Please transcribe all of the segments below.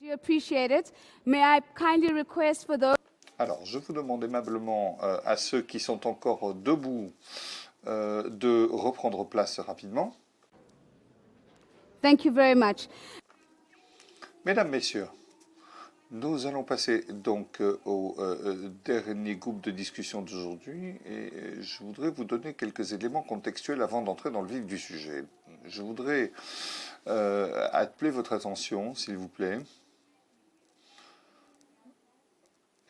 Do appreciate it. May I kindly request for those... Alors, je vous demande aimablement à ceux qui sont encore debout de reprendre place rapidement. Thank you very much. Mesdames, Messieurs, nous allons passer donc au dernier groupe de discussion d'aujourd'hui et je voudrais vous donner quelques éléments contextuels avant d'entrer dans le vif du sujet. Je voudrais appeler votre attention, s'il vous plaît.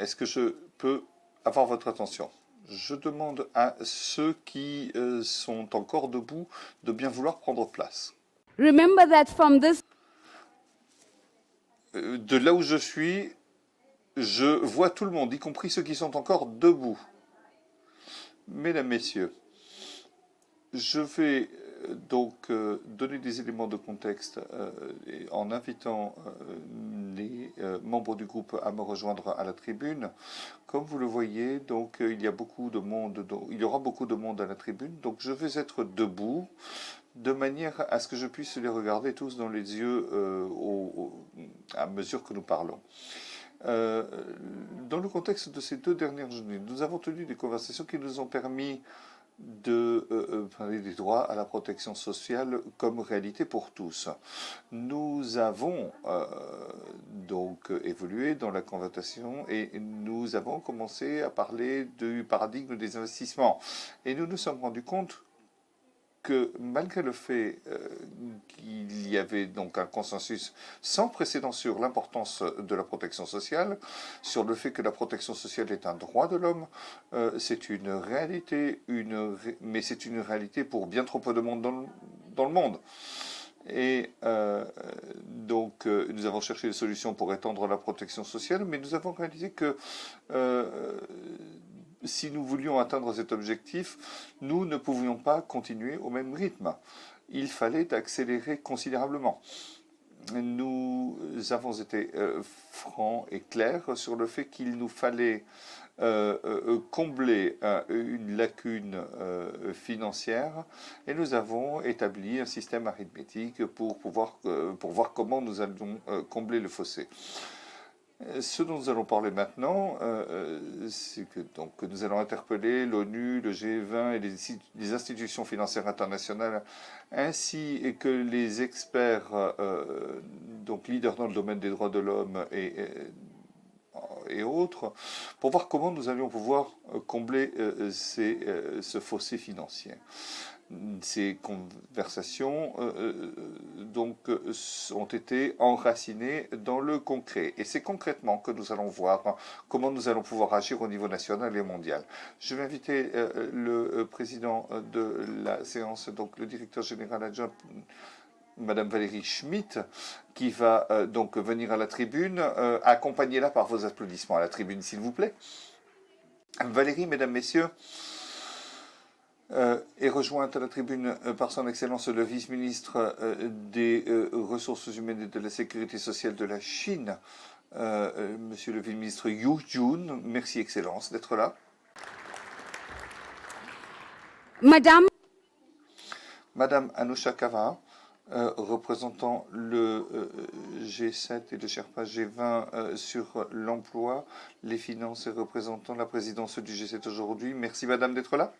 Est-ce que je peux avoir votre attention? Je demande à ceux qui sont encore debout de bien vouloir prendre place. Remember that from this... De là où je suis, je vois tout le monde, y compris ceux qui sont encore debout. Mesdames, Messieurs, je vais donc donner des éléments de contexte en invitant les membres du groupe à me rejoindre à la tribune. Comme vous le voyez, donc il y a beaucoup de monde, il y aura beaucoup de monde à la tribune, donc je vais être debout de manière à ce que je puisse les regarder tous dans les yeux à mesure que nous parlons. Dans le contexte de ces 2 dernières journées, nous avons tenu des conversations qui nous ont permis de parler des droits à la protection sociale comme réalité pour tous. Nous avons donc évolué dans la conversation et nous avons commencé à parler du paradigme des investissements. Et nous nous sommes rendus compte que malgré le fait qu'il y avait donc un consensus sans précédent sur l'importance de la protection sociale, sur le fait que la protection sociale est un droit de l'homme, c'est une réalité, mais c'est une réalité pour bien trop peu de monde dans le monde. Et donc, nous avons cherché des solutions pour étendre la protection sociale, mais nous avons réalisé que si nous voulions atteindre cet objectif, nous ne pouvions pas continuer au même rythme. Il fallait accélérer considérablement. Nous avons été francs et clairs sur le fait qu'il nous fallait combler une lacune financière et nous avons établi un système arithmétique pour voir comment nous allons combler le fossé. Ce dont nous allons parler maintenant, c'est que donc, nous allons interpeller l'ONU, le G20 et les institutions financières internationales, ainsi que les experts, donc leaders dans le domaine des droits de l'homme et autres, pour voir comment nous allions pouvoir combler ce fossé financier. Ces conversations donc ont été enracinées dans le concret. Et c'est concrètement que nous allons voir comment nous allons pouvoir agir au niveau national et mondial. Je vais inviter le président de la séance, donc le directeur général adjoint, Madame Valérie Schmitt, qui va donc venir à la tribune. Accompagnez-la par vos applaudissements à la tribune, s'il vous plaît. Valérie, Mesdames, Messieurs, est rejointe à la tribune par son Excellence le vice-ministre des Ressources humaines et de la Sécurité sociale de la Chine, Monsieur le vice-ministre Yu Jun. Merci, Excellence, d'être là. Madame Anoucha Kava, représentant le G7 et le Sherpa G20 sur l'emploi, les finances et représentant la présidence du G7 aujourd'hui. Merci, Madame, d'être là.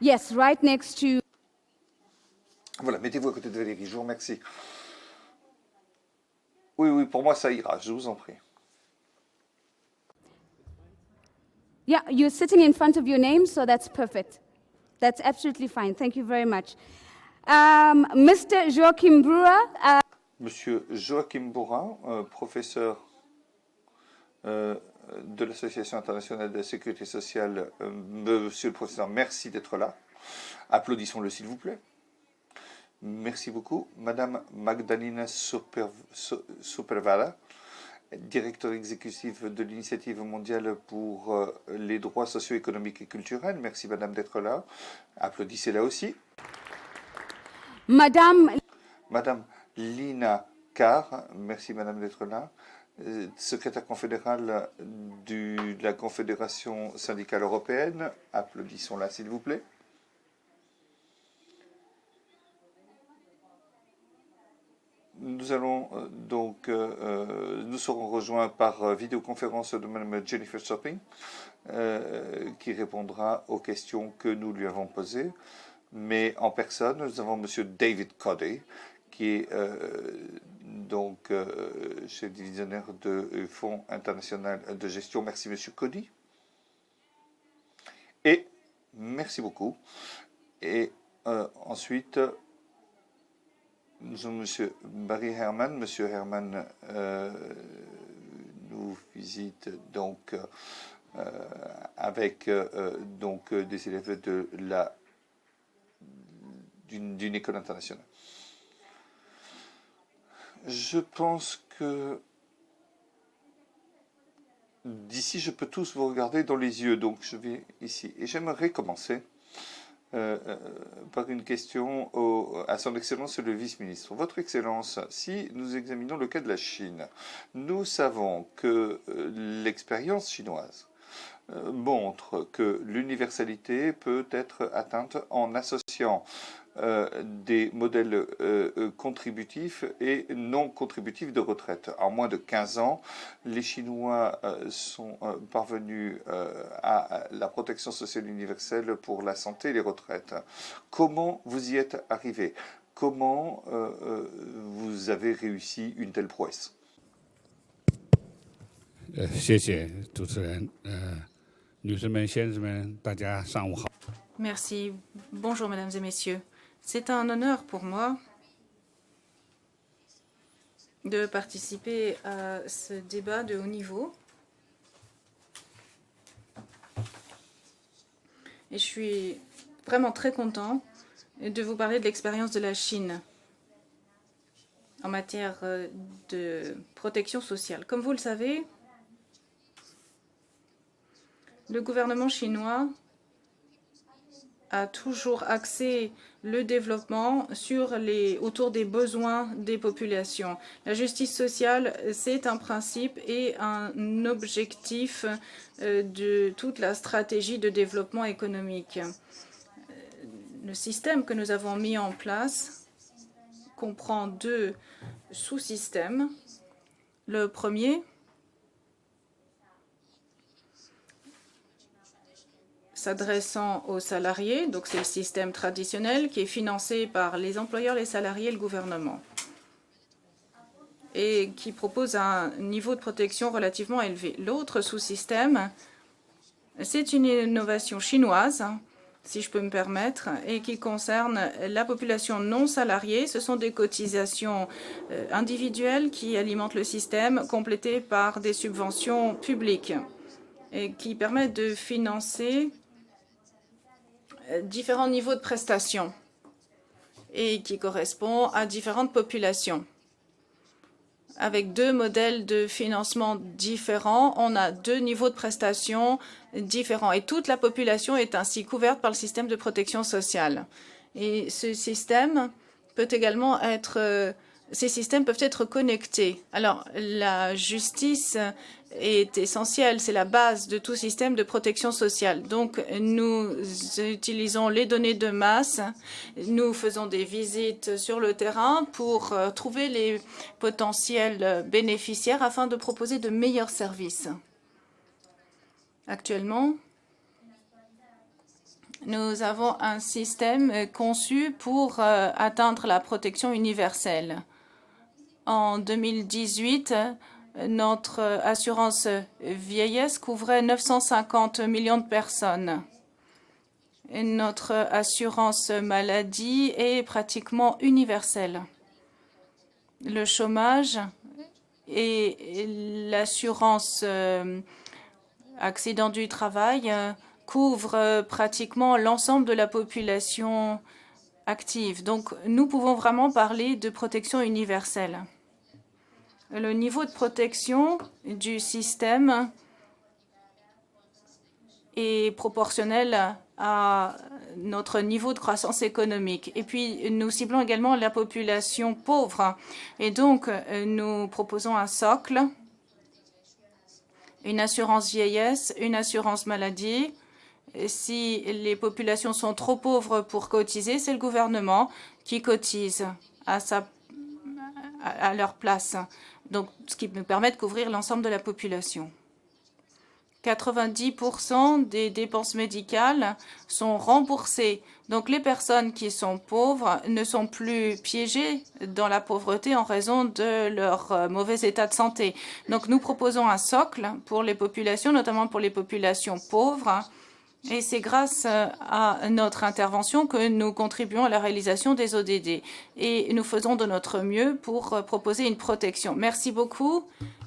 Yes, right next to... Voilà, mettez-vous à côté de Valérie, je vous remercie. Oui, pour moi ça ira, je vous en prie. Yeah, you're sitting in front of your name, so that's perfect. That's absolutely fine. Thank you very much. Mr. Joachim Brewer. Monsieur Joachim Brewer, professeur de l'Association internationale de la sécurité sociale. Monsieur le professeur, merci d'être là. Applaudissons-le, s'il vous plaît. Merci beaucoup. Madame Magdalena Supervala, directeur exécutif de l'Initiative mondiale pour les droits socio-économiques et culturels. Merci, Madame, d'être là. Applaudissez-la aussi. Madame Lina Carr, merci, Madame, d'être là. Secrétaire confédérale de la Confédération syndicale européenne. Applaudissons-la, s'il vous plaît. nous serons rejoints par vidéoconférence de Mme Jennifer Shopping, qui répondra aux questions que nous lui avons posées. Mais en personne, nous avons M. David Cody, qui est chef divisionnaire de Fonds international de gestion. Merci, M. Cody. Et merci beaucoup. Et ensuite, nous avons M. Barry Herman. M. Herman nous visite donc avec des élèves d'une école internationale. Je pense que d'ici, je peux tous vous regarder dans les yeux, donc je vais ici. Et j'aimerais commencer par une question à son Excellence le vice-ministre. Votre Excellence, si nous examinons le cas de la Chine, nous savons que l'expérience chinoise montre que l'universalité peut être atteinte en associant des modèles contributifs et non contributifs de retraite. En moins de 15 ans, les Chinois sont parvenus à la protection sociale universelle pour la santé et les retraites. Comment vous y êtes arrivé? Comment vous avez réussi une telle prouesse? 谢谢主持人，女士们、先生们，大家上午好。 Merci. Bonjour, mesdames et messieurs. C'est un honneur pour moi de participer à ce débat de haut niveau. Et je suis vraiment très content de vous parler de l'expérience de la Chine en matière de protection sociale. Comme vous le savez, le gouvernement chinois a toujours axé le développement autour des besoins des populations. La justice sociale, c'est un principe et un objectif de toute la stratégie de développement économique. Le système que nous avons mis en place comprend deux sous-systèmes. Le premier, s'adressant aux salariés, donc c'est le système traditionnel qui est financé par les employeurs, les salariés et le gouvernement, et qui propose un niveau de protection relativement élevé. L'autre sous-système, c'est une innovation chinoise, si je peux me permettre, et qui concerne la population non salariée. Ce sont des cotisations individuelles qui alimentent le système, complétées par des subventions publiques, et qui permettent de financer différents niveaux de prestations et qui correspond à différentes populations. Avec deux modèles de financement différents, on a deux niveaux de prestations différents et toute la population est ainsi couverte par le système de protection sociale. Et ce système peut également être, ces systèmes peuvent être connectés. Alors, la justice est essentielle, c'est la base de tout système de protection sociale. Donc, nous utilisons les données de masse, nous faisons des visites sur le terrain pour trouver les potentiels bénéficiaires afin de proposer de meilleurs services. Actuellement, nous avons un système conçu pour atteindre la protection universelle. En 2018, notre assurance vieillesse couvrait 950 millions de personnes. Et notre assurance maladie est pratiquement universelle. Le chômage et l'assurance accident du travail couvrent pratiquement l'ensemble de la population active. Donc, nous pouvons vraiment parler de protection universelle. Le niveau de protection du système est proportionnel à notre niveau de croissance économique. Et puis, nous ciblons également la population pauvre. Et donc, nous proposons un socle, une assurance vieillesse, une assurance maladie. Si les populations sont trop pauvres pour cotiser, c'est le gouvernement qui cotise à leur place, donc ce qui nous permet de couvrir l'ensemble de la population. 90% des dépenses médicales sont remboursées. Donc les personnes qui sont pauvres ne sont plus piégées dans la pauvreté en raison de leur mauvais état de santé. Donc nous proposons un socle pour les populations, notamment pour les populations pauvres. Et c'est grâce à notre intervention que nous contribuons à la réalisation des ODD. Et nous faisons de notre mieux pour proposer une protection. Merci beaucoup.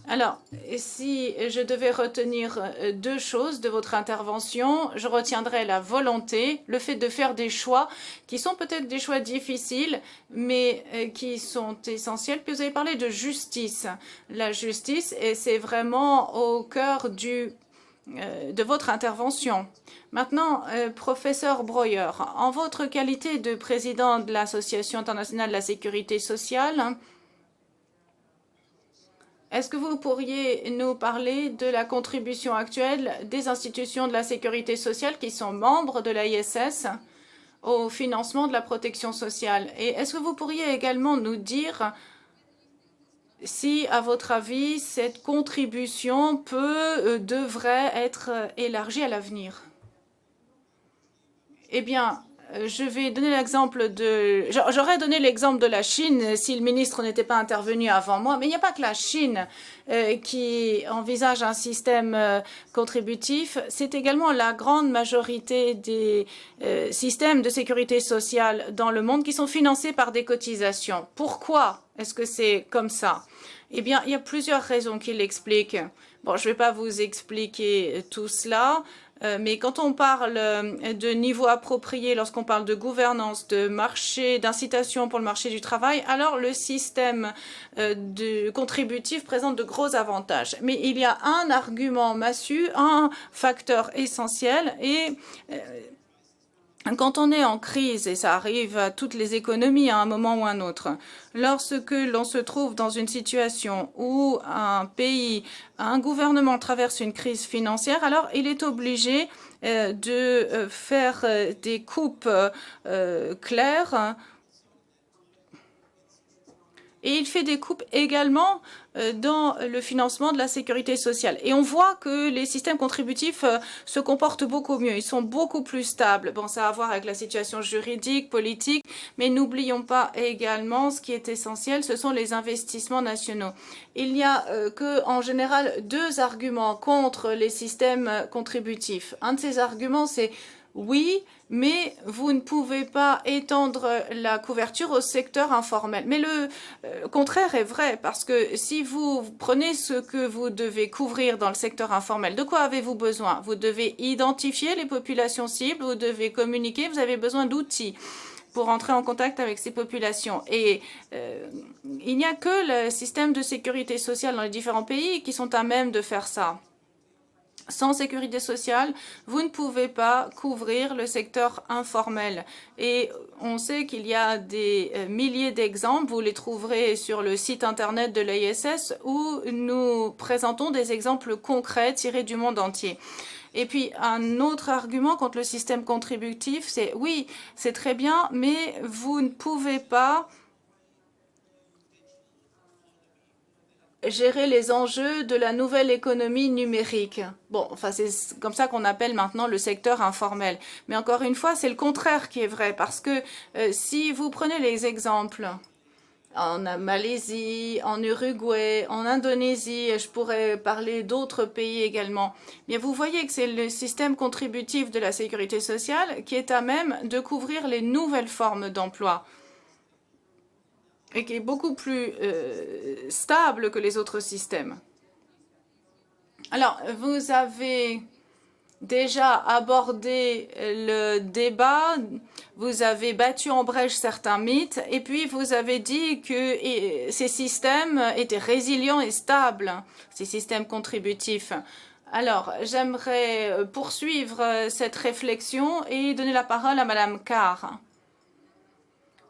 Alors, si je devais retenir deux choses de votre intervention, je retiendrai la volonté, le fait de faire des choix qui sont peut-être des choix difficiles, mais qui sont essentiels. Puis vous avez parlé de justice. La justice, et c'est vraiment au cœur de votre intervention. Maintenant, professeur Breuer, en votre qualité de président de l'Association internationale de la sécurité sociale, est-ce que vous pourriez nous parler de la contribution actuelle des institutions de la sécurité sociale qui sont membres de l'ISS au financement de la protection sociale? Et est-ce que vous pourriez également nous dire si, à votre avis, cette contribution devrait être élargie à l'avenir? Eh bien, je vais donner l'exemple de... J'aurais donné l'exemple de la Chine si le ministre n'était pas intervenu avant moi, mais il n'y a pas que la Chine qui envisage un système contributif. C'est également la grande majorité des systèmes de sécurité sociale dans le monde qui sont financés par des cotisations. Pourquoi est-ce que c'est comme ça? Eh bien, il y a plusieurs raisons qui l'expliquent. Bon, je ne vais pas vous expliquer tout cela. Mais quand on parle de niveau approprié, lorsqu'on parle de gouvernance, de marché, d'incitation pour le marché du travail, alors le système contributif présente de gros avantages. Mais il y a un argument massu, un facteur essentiel et quand on est en crise, et ça arrive à toutes les économies à un moment ou à un autre, lorsque l'on se trouve dans une situation où un pays, un gouvernement traverse une crise financière, alors il est obligé de faire des coupes claires. Et il fait des coupes également dans le financement de la sécurité sociale. Et on voit que les systèmes contributifs se comportent beaucoup mieux. Ils sont beaucoup plus stables. Bon, ça a à voir avec la situation juridique, politique, mais n'oublions pas également ce qui est essentiel, ce sont les investissements nationaux. Il n'y a en général deux arguments contre les systèmes contributifs. Un de ces arguments, c'est oui, mais vous ne pouvez pas étendre la couverture au secteur informel. Mais le contraire est vrai, parce que si vous prenez ce que vous devez couvrir dans le secteur informel, de quoi avez-vous besoin? Vous devez identifier les populations cibles, vous devez communiquer, vous avez besoin d'outils pour entrer en contact avec ces populations. Et il n'y a que le système de sécurité sociale dans les différents pays qui sont à même de faire ça. Sans sécurité sociale, vous ne pouvez pas couvrir le secteur informel. Et on sait qu'il y a des milliers d'exemples, vous les trouverez sur le site internet de l'ISS, où nous présentons des exemples concrets tirés du monde entier. Et puis, un autre argument contre le système contributif, c'est oui, c'est très bien, mais vous ne pouvez pas gérer les enjeux de la nouvelle économie numérique. Bon, enfin, c'est comme ça qu'on appelle maintenant le secteur informel. Mais encore une fois, c'est le contraire qui est vrai, parce que si vous prenez les exemples en Malaisie, en Uruguay, en Indonésie, et je pourrais parler d'autres pays également, bien vous voyez que c'est le système contributif de la sécurité sociale qui est à même de couvrir les nouvelles formes d'emploi, et qui est beaucoup plus stable que les autres systèmes. Alors, vous avez déjà abordé le débat, vous avez battu en brèche certains mythes, et puis vous avez dit que ces systèmes étaient résilients et stables, ces systèmes contributifs. Alors, j'aimerais poursuivre cette réflexion et donner la parole à Madame Carr.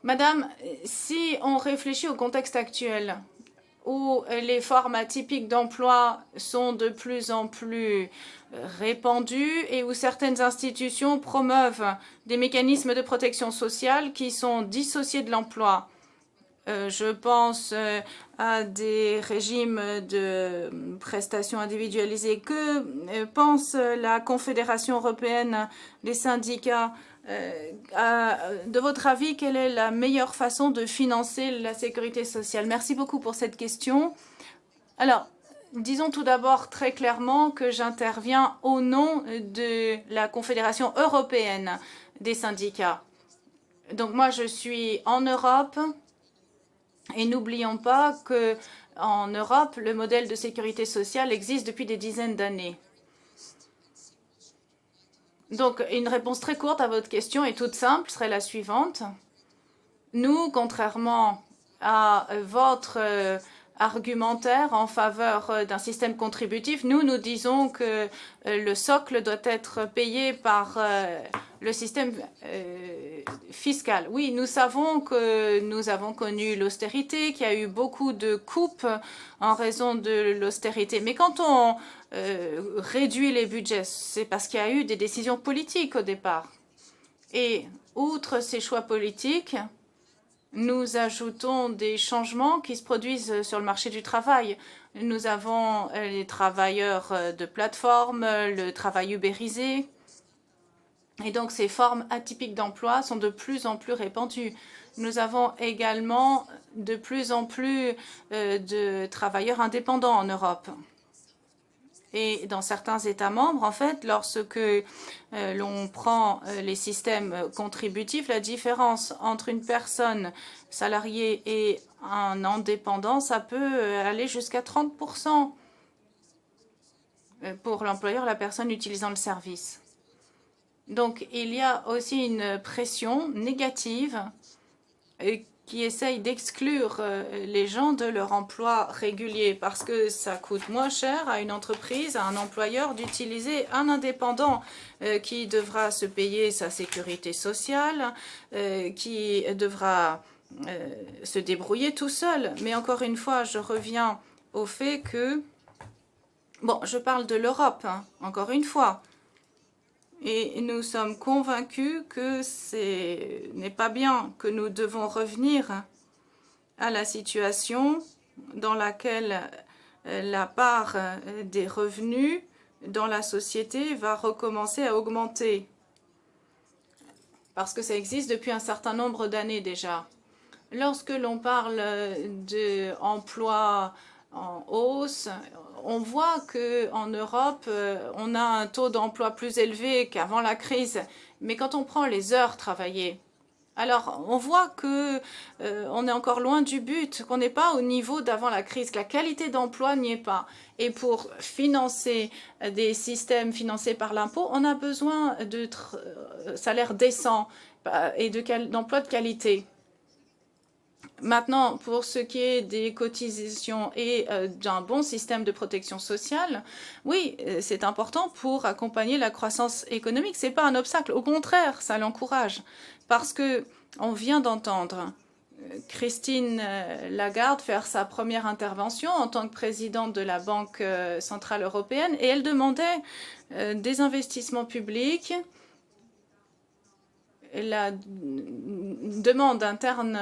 Madame, si on réfléchit au contexte actuel, où les formes atypiques d'emploi sont de plus en plus répandues et où certaines institutions promeuvent des mécanismes de protection sociale qui sont dissociés de l'emploi, Je pense à des régimes de prestations individualisées. Que pense la Confédération européenne des syndicats? De votre avis, quelle est la meilleure façon de financer la sécurité sociale? Merci beaucoup pour cette question. Alors, disons tout d'abord très clairement que j'interviens au nom de la Confédération européenne des syndicats. Donc moi, je suis en Europe. Et n'oublions pas qu'en Europe, le modèle de sécurité sociale existe depuis des dizaines d'années. Donc, une réponse très courte à votre question et toute simple serait la suivante. Nous, contrairement à votre argumentaire en faveur d'un système contributif, nous disons que le socle doit être payé par le système fiscal. Oui, nous savons que nous avons connu l'austérité, qu'il y a eu beaucoup de coupes en raison de l'austérité. Mais quand on réduit les budgets, c'est parce qu'il y a eu des décisions politiques au départ. Et outre ces choix politiques, nous ajoutons des changements qui se produisent sur le marché du travail. Nous avons les travailleurs de plateforme, le travail ubérisé. Et donc, ces formes atypiques d'emploi sont de plus en plus répandues. Nous avons également de plus en plus de travailleurs indépendants en Europe. Et dans certains États membres, en fait, lorsque l'on prend les systèmes contributifs, la différence entre une personne salariée et un indépendant, ça peut aller jusqu'à 30% pour l'employeur, la personne utilisant le service. Donc, il y a aussi une pression négative qui essaye d'exclure les gens de leur emploi régulier parce que ça coûte moins cher à une entreprise, à un employeur d'utiliser un indépendant qui devra se payer sa sécurité sociale, qui devra se débrouiller tout seul. Mais encore une fois, je reviens au fait que, bon, je parle de l'Europe, hein, encore une fois. Et nous sommes convaincus que ce n'est pas bien, que nous devons revenir à la situation dans laquelle la part des revenus dans la société va recommencer à augmenter. Parce que ça existe depuis un certain nombre d'années déjà. Lorsque l'on parle d'emploi en hausse, on voit qu'en Europe, on a un taux d'emploi plus élevé qu'avant la crise. Mais quand on prend les heures travaillées, alors on voit qu'on est encore loin du but, qu'on n'est pas au niveau d'avant la crise, que la qualité d'emploi n'y est pas. Et pour financer des systèmes financés par l'impôt, on a besoin de salaires décents et d'emplois de qualité. Maintenant, pour ce qui est des cotisations et d'un bon système de protection sociale, oui, c'est important pour accompagner la croissance économique. Ce n'est pas un obstacle, au contraire, ça l'encourage. Parce qu'on vient d'entendre Christine Lagarde faire sa première intervention en tant que présidente de la Banque centrale européenne et elle demandait des investissements publics. La demande interne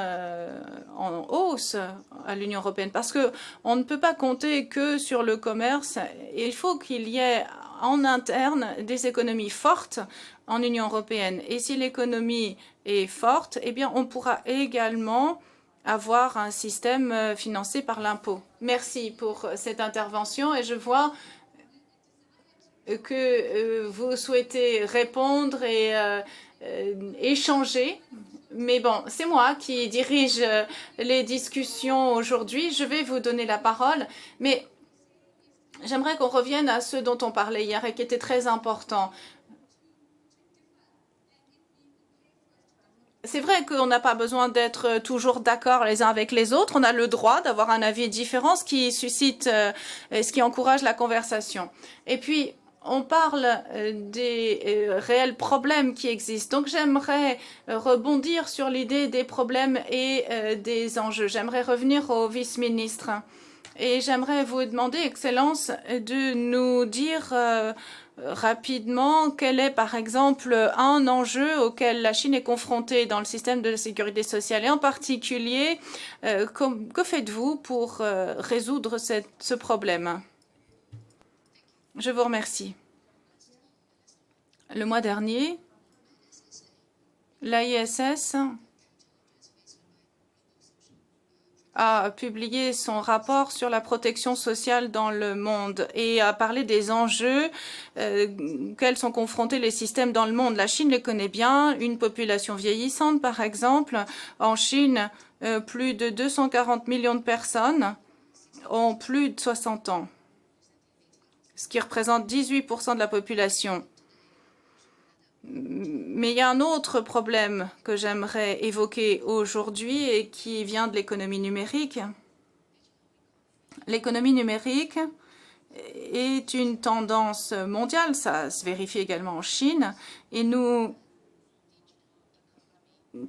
en hausse à l'Union européenne parce qu'on ne peut pas compter que sur le commerce. Il faut qu'il y ait en interne des économies fortes en Union européenne. Et si l'économie est forte, eh bien, on pourra également avoir un système financé par l'impôt. Merci pour cette intervention et je vois que vous souhaitez répondre et échanger. Mais bon, c'est moi qui dirige les discussions aujourd'hui. Je vais vous donner la parole, mais j'aimerais qu'on revienne à ce dont on parlait hier et qui était très important. C'est vrai qu'on n'a pas besoin d'être toujours d'accord les uns avec les autres. On a le droit d'avoir un avis différent, ce qui suscite, ce qui encourage la conversation. Et puis, on parle des réels problèmes qui existent. Donc, j'aimerais rebondir sur l'idée des problèmes et des enjeux. J'aimerais revenir au vice-ministre Et j'aimerais vous demander, Excellence, de nous dire rapidement quel est, par exemple, un enjeu auquel la Chine est confrontée dans le système de la sécurité sociale. Et en particulier, que faites-vous pour résoudre ce problème? Je vous remercie. Le mois dernier, l'ISS a publié son rapport sur la protection sociale dans le monde et a parlé des enjeux auxquels sont confrontés les systèmes dans le monde. La Chine les connaît bien, une population vieillissante par exemple. En Chine, plus de 240 millions de personnes ont plus de 60 ans, ce qui représente 18% de la population. Mais il y a un autre problème que j'aimerais évoquer aujourd'hui et qui vient de l'économie numérique. L'économie numérique est une tendance mondiale, ça se vérifie également en Chine, et nous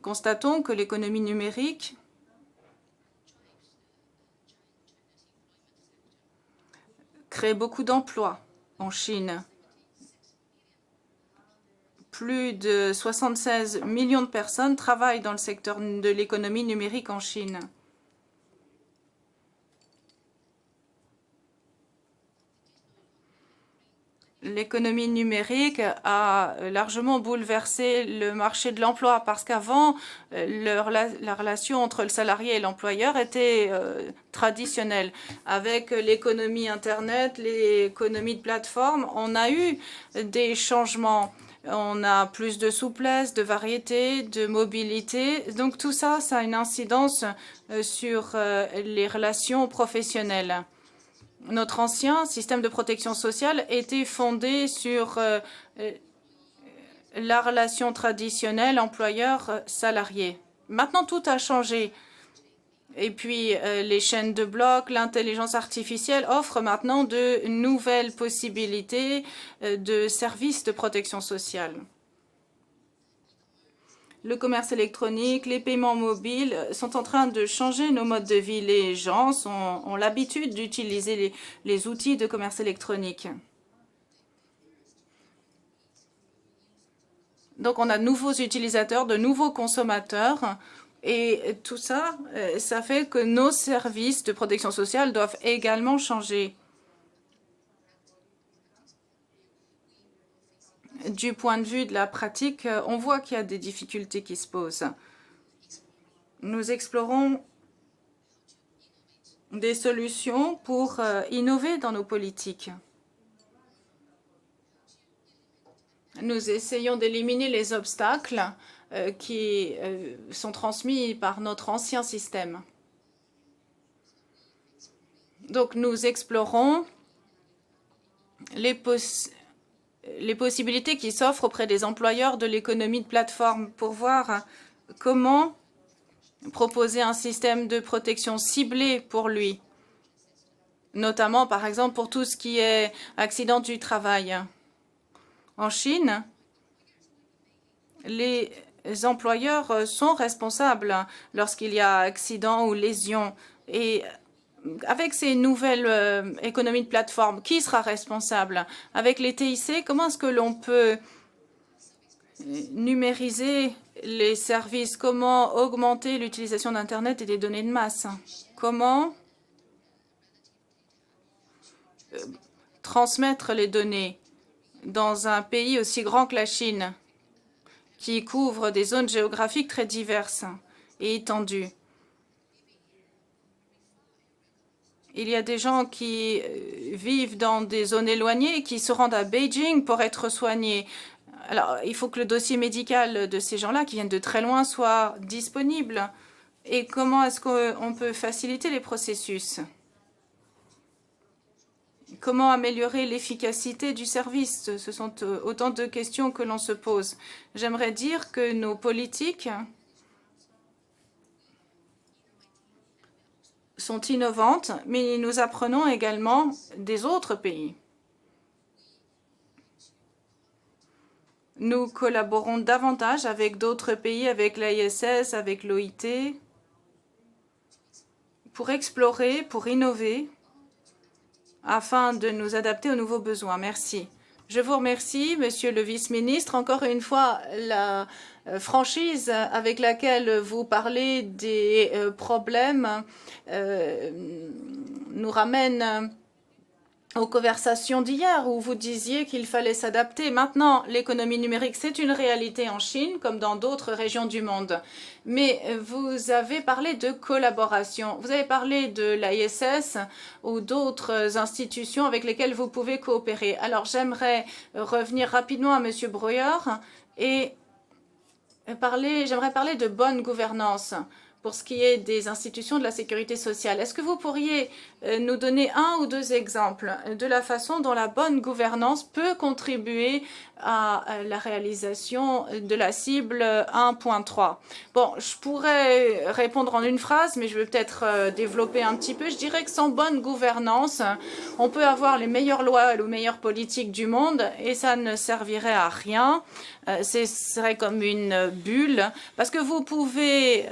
constatons que l'économie numérique crée beaucoup d'emplois en Chine. Plus de 76 millions de personnes travaillent dans le secteur de l'économie numérique en Chine. L'économie numérique a largement bouleversé le marché de l'emploi parce qu'avant, la relation entre le salarié et l'employeur était traditionnelle. Avec l'économie Internet, l'économie de plateforme, on a eu des changements. On a plus de souplesse, de variété, de mobilité. Donc tout ça, ça a une incidence sur les relations professionnelles. Notre ancien système de protection sociale était fondé sur la relation traditionnelle employeur-salarié. Maintenant, tout a changé. Et puis, les chaînes de blocs, l'intelligence artificielle offrent maintenant de nouvelles possibilités de services de protection sociale. Le commerce électronique, les paiements mobiles sont en train de changer nos modes de vie. Les gens ont l'habitude d'utiliser les outils de commerce électronique. Donc, on a de nouveaux utilisateurs, de nouveaux consommateurs. Et tout ça, ça fait que nos services de protection sociale doivent également changer. Du point de vue de la pratique, on voit qu'il y a des difficultés qui se posent. Nous explorons des solutions pour innover dans nos politiques. Nous essayons d'éliminer les obstacles qui sont transmis par notre ancien système. Donc, nous explorons les possibilités qui s'offrent auprès des employeurs de l'économie de plateforme pour voir comment proposer un système de protection ciblé pour lui, notamment, par exemple, pour tout ce qui est accident du travail. En Chine, les employeurs sont responsables lorsqu'il y a accident ou lésion. Et avec ces nouvelles économies de plateforme, qui sera responsable? Avec les TIC, comment est-ce que l'on peut numériser les services? Comment augmenter l'utilisation d'Internet et des données de masse? Comment transmettre les données dans un pays aussi grand que la Chine, qui couvre des zones géographiques très diverses et étendues? Il y a des gens qui vivent dans des zones éloignées et qui se rendent à Beijing pour être soignés. Alors, il faut que le dossier médical de ces gens-là qui viennent de très loin soit disponible. Et comment est-ce qu'on peut faciliter les processus? Comment améliorer l'efficacité du service? Ce sont autant de questions que l'on se pose. J'aimerais dire que nos politiques sont innovantes, mais nous apprenons également des autres pays. Nous collaborons davantage avec d'autres pays, avec l'ISS, avec l'OIT, pour explorer, pour innover afin de nous adapter aux nouveaux besoins. Merci. Je vous remercie, Monsieur le vice-ministre. Encore une fois, la franchise avec laquelle vous parlez des problèmes nous ramène aux conversations d'hier où vous disiez qu'il fallait s'adapter. Maintenant, l'économie numérique, c'est une réalité en Chine comme dans d'autres régions du monde. Mais vous avez parlé de collaboration. Vous avez parlé de l'ISS ou d'autres institutions avec lesquelles vous pouvez coopérer. Alors, j'aimerais revenir rapidement à M. Breuer et j'aimerais parler de bonne gouvernance pour ce qui est des institutions de la sécurité sociale. Est-ce que vous pourriez nous donner un ou deux exemples de la façon dont la bonne gouvernance peut contribuer à la réalisation de la cible 1.3? Bon, je pourrais répondre en une phrase, mais je vais peut-être développer un petit peu. Je dirais que sans bonne gouvernance, on peut avoir les meilleures lois et les meilleures politiques du monde et ça ne servirait à rien. Ce serait comme une bulle, parce que vous pouvez,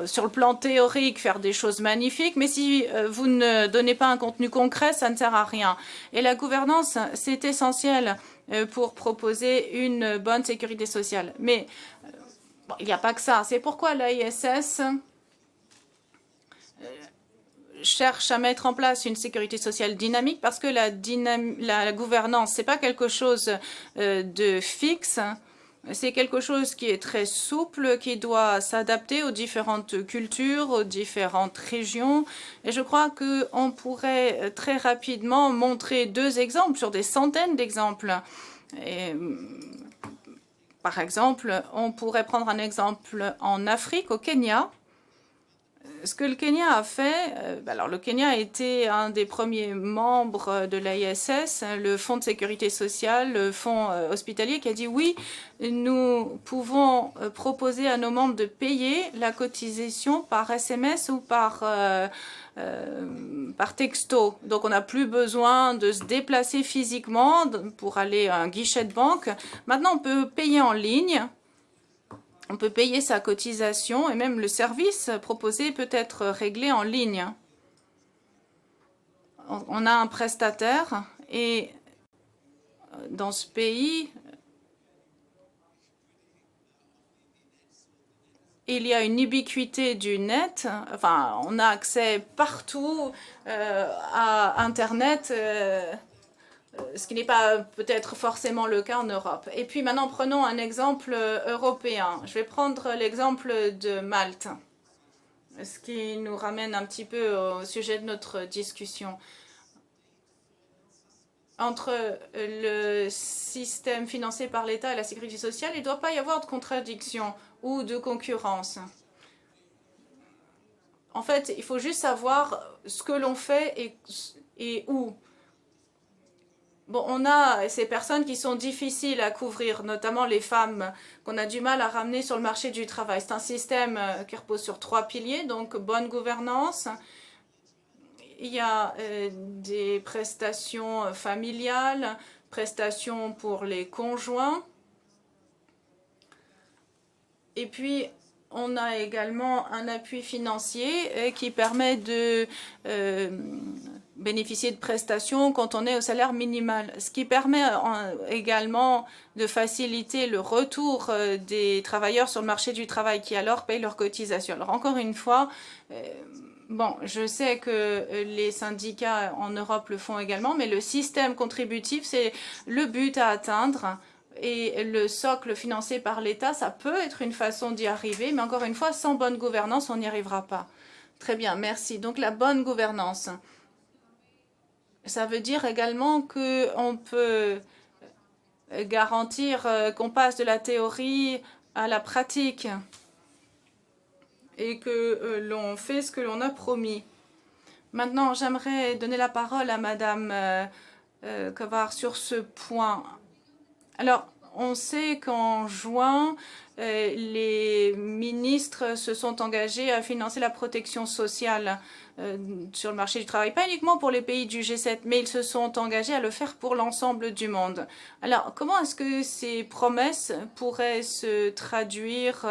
sur le plan théorique, faire des choses magnifiques, mais si vous ne donnez pas un contenu concret, ça ne sert à rien. Et la gouvernance, c'est essentiel pour proposer une bonne sécurité sociale. Mais bon, il n'y a pas que ça. C'est pourquoi l'ISS cherche à mettre en place une sécurité sociale dynamique, parce que la gouvernance, ce n'est pas quelque chose de fixe, c'est quelque chose qui est très souple, qui doit s'adapter aux différentes cultures, aux différentes régions. Et je crois qu'on pourrait très rapidement montrer deux exemples sur des centaines d'exemples. Par exemple, on pourrait prendre un exemple en Afrique, au Kenya. Ce que le Kenya a fait, alors le Kenya a été un des premiers membres de l'ISS, le Fonds de sécurité sociale, le Fonds hospitalier, qui a dit oui, nous pouvons proposer à nos membres de payer la cotisation par SMS ou par texto. Donc on n'a plus besoin de se déplacer physiquement pour aller à un guichet de banque. Maintenant, on peut payer en ligne. On peut payer sa cotisation et même le service proposé peut être réglé en ligne. On a un prestataire et dans ce pays, il y a une ubiquité du net. Enfin, on a accès partout à Internet. Ce qui n'est pas peut-être forcément le cas en Europe. Et puis maintenant, prenons un exemple européen. Je vais prendre l'exemple de Malte, ce qui nous ramène un petit peu au sujet de notre discussion. Entre le système financé par l'État et la sécurité sociale, il ne doit pas y avoir de contradiction ou de concurrence. En fait, il faut juste savoir ce que l'on fait et où. Bon, on a ces personnes qui sont difficiles à couvrir, notamment les femmes qu'on a du mal à ramener sur le marché du travail. C'est un système qui repose sur 3 piliers, donc bonne gouvernance. Il y a des prestations familiales, prestations pour les conjoints. Et puis, on a également un appui financier qui permet de bénéficier de prestations quand on est au salaire minimal, ce qui permet également de faciliter le retour des travailleurs sur le marché du travail qui alors payent leurs cotisations. Alors encore une fois, bon, je sais que les syndicats en Europe le font également, mais le système contributif, c'est le but à atteindre. Et le socle financé par l'État, ça peut être une façon d'y arriver, mais encore une fois, sans bonne gouvernance, on n'y arrivera pas. Très bien, merci. Donc la bonne gouvernance, ça veut dire également qu'on peut garantir qu'on passe de la théorie à la pratique et que l'on fait ce que l'on a promis. Maintenant, j'aimerais donner la parole à Madame Kovar sur ce point. Alors, on sait qu'en juin, les ministres se sont engagés à financer la protection sociale sur le marché du travail, pas uniquement pour les pays du G7, mais ils se sont engagés à le faire pour l'ensemble du monde. Alors, comment est-ce que ces promesses pourraient se traduire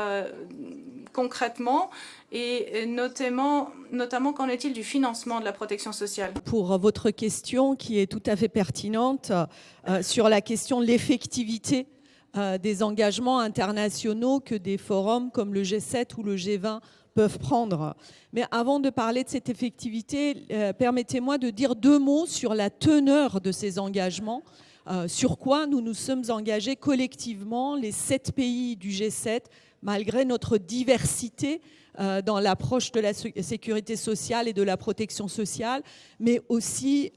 concrètement et notamment qu'en est-il du financement de la protection sociale? Pour votre question qui est tout à fait pertinente sur la question de l'effectivité des engagements internationaux que des forums comme le G7 ou le G20 peuvent prendre. Mais avant de parler de cette effectivité, permettez-moi de dire 2 mots sur la teneur de ces engagements, sur quoi nous nous sommes engagés collectivement, les 7 pays du G7, malgré notre diversité dans l'approche de la sécurité sociale et de la protection sociale, mais aussi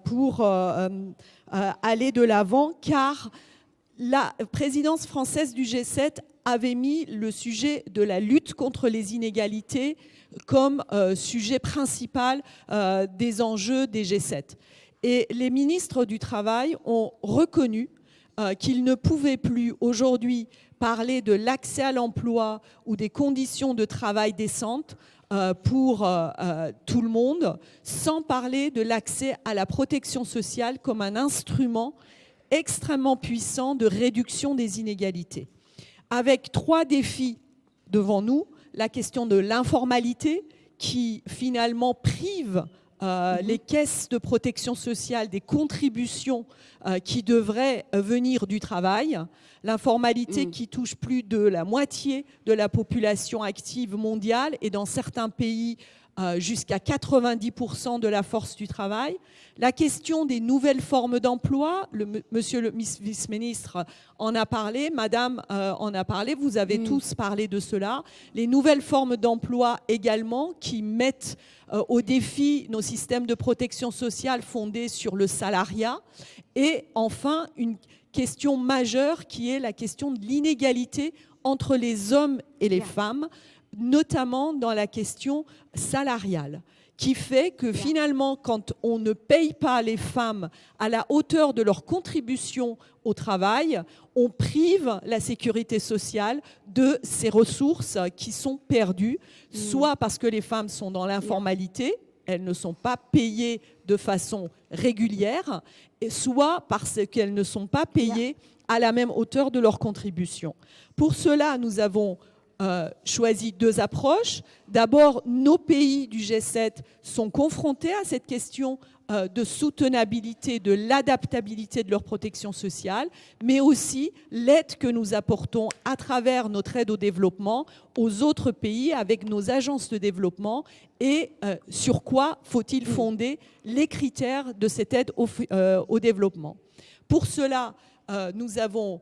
pour aller de l'avant, car la présidence française du G7 avait mis le sujet de la lutte contre les inégalités comme sujet principal des enjeux des G7. Et les ministres du Travail ont reconnu qu'ils ne pouvaient plus aujourd'hui parler de l'accès à l'emploi ou des conditions de travail décentes pour tout le monde, sans parler de l'accès à la protection sociale comme un instrument extrêmement puissant de réduction des inégalités. Avec 3 défis devant nous, la question de l'informalité qui finalement prive les caisses de protection sociale des contributions qui devraient venir du travail, l'informalité qui touche plus de la moitié de la population active mondiale et dans certains pays jusqu'à 90% de la force du travail. La question des nouvelles formes d'emploi, monsieur le vice-ministre en a parlé, madame en a parlé, vous avez tous parlé de cela. Les nouvelles formes d'emploi également qui mettent au défi nos systèmes de protection sociale fondés sur le salariat. Et enfin, une question majeure qui est la question de l'inégalité entre les hommes et les femmes, notamment dans la question salariale, qui fait que finalement, quand on ne paye pas les femmes à la hauteur de leur contribution au travail, on prive la sécurité sociale de ces ressources qui sont perdues, soit parce que les femmes sont dans l'informalité, elles ne sont pas payées de façon régulière, et soit parce qu'elles ne sont pas payées à la même hauteur de leur contribution. Pour cela, nous avons choisi 2 approches. D'abord, nos pays du G7 sont confrontés à cette question de soutenabilité, de l'adaptabilité de leur protection sociale, mais aussi l'aide que nous apportons à travers notre aide au développement aux autres pays avec nos agences de développement et sur quoi faut-il fonder les critères de cette aide au développement. Pour cela, nous avons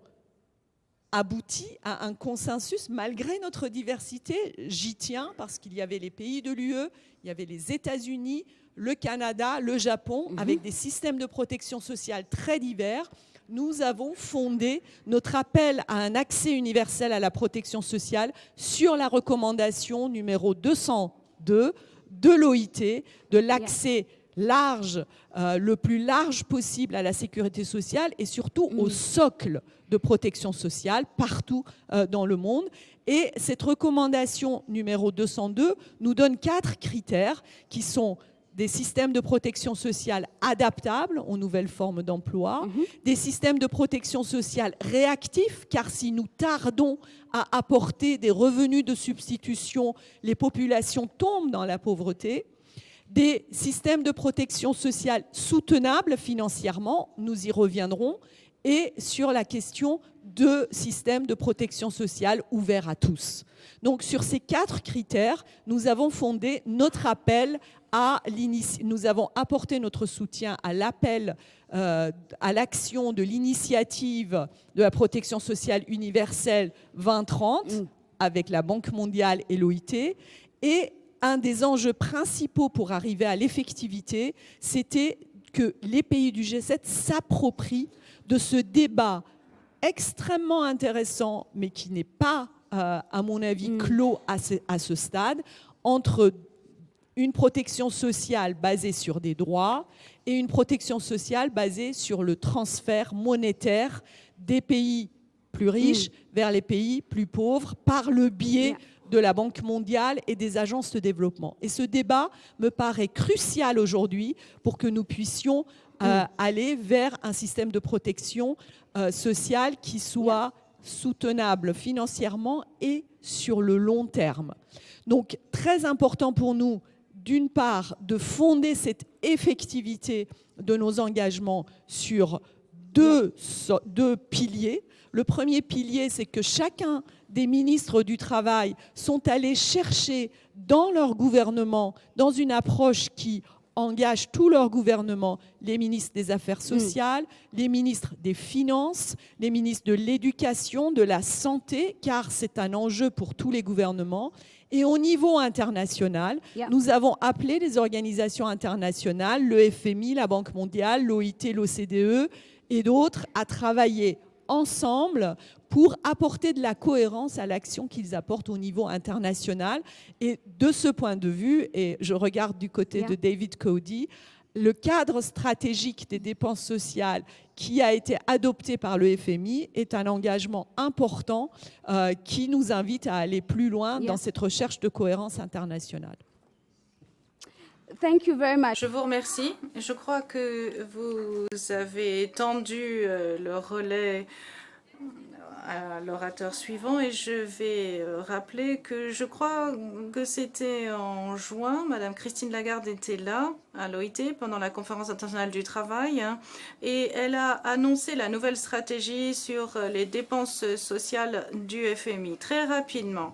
abouti à un consensus malgré notre diversité. J'y tiens parce qu'il y avait les pays de l'UE, il y avait les États-Unis, le Canada, le Japon, avec des systèmes de protection sociale très divers. Nous avons fondé notre appel à un accès universel à la protection sociale sur la recommandation numéro 202 de l'OIT, de l'accès large, le plus large possible à la sécurité sociale et surtout au socle de protection sociale partout dans le monde. Et cette recommandation numéro 202 nous donne 4 critères qui sont des systèmes de protection sociale adaptables aux nouvelles formes d'emploi, des systèmes de protection sociale réactifs, car si nous tardons à apporter des revenus de substitution, les populations tombent dans la pauvreté, des systèmes de protection sociale soutenables financièrement, nous y reviendrons, et sur la question de systèmes de protection sociale ouverts à tous. Donc sur ces 4 critères, nous avons fondé notre appel nous avons apporté notre soutien à l'appel à l'action de l'initiative de la protection sociale universelle 2030 avec la Banque mondiale et l'OIT. Et un des enjeux principaux pour arriver à l'effectivité, c'était que les pays du G7 s'approprient de ce débat extrêmement intéressant, mais qui n'est pas, à mon avis, clos à ce stade, entre une protection sociale basée sur des droits et une protection sociale basée sur le transfert monétaire des pays plus riches vers les pays plus pauvres par le biais Yeah. de la Banque mondiale et des agences de développement. Et ce débat me paraît crucial aujourd'hui pour que nous puissions aller vers un système de protection sociale qui soit soutenable financièrement et sur le long terme. Donc, très important pour nous, d'une part, de fonder cette effectivité de nos engagements sur deux piliers. Le premier pilier, c'est que chacun des ministres du Travail sont allés chercher dans leur gouvernement, dans une approche qui engage tout leur gouvernement, les ministres des Affaires sociales, les ministres des Finances, les ministres de l'Éducation, de la Santé, car c'est un enjeu pour tous les gouvernements. Et au niveau international, nous avons appelé les organisations internationales, le FMI, la Banque mondiale, l'OIT, l'OCDE et d'autres à travailler ensemble pour apporter de la cohérence à l'action qu'ils apportent au niveau international. Et de ce point de vue, et je regarde du côté de David Cody, le cadre stratégique des dépenses sociales qui a été adopté par le FMI est un engagement important qui nous invite à aller plus loin dans cette recherche de cohérence internationale. Thank you very much. Je vous remercie. Je crois que vous avez tendu le relais à l'orateur suivant et je vais rappeler que je crois que c'était en juin, Madame Christine Lagarde était là à l'OIT pendant la conférence internationale du travail et elle a annoncé la nouvelle stratégie sur les dépenses sociales du FMI. Très rapidement,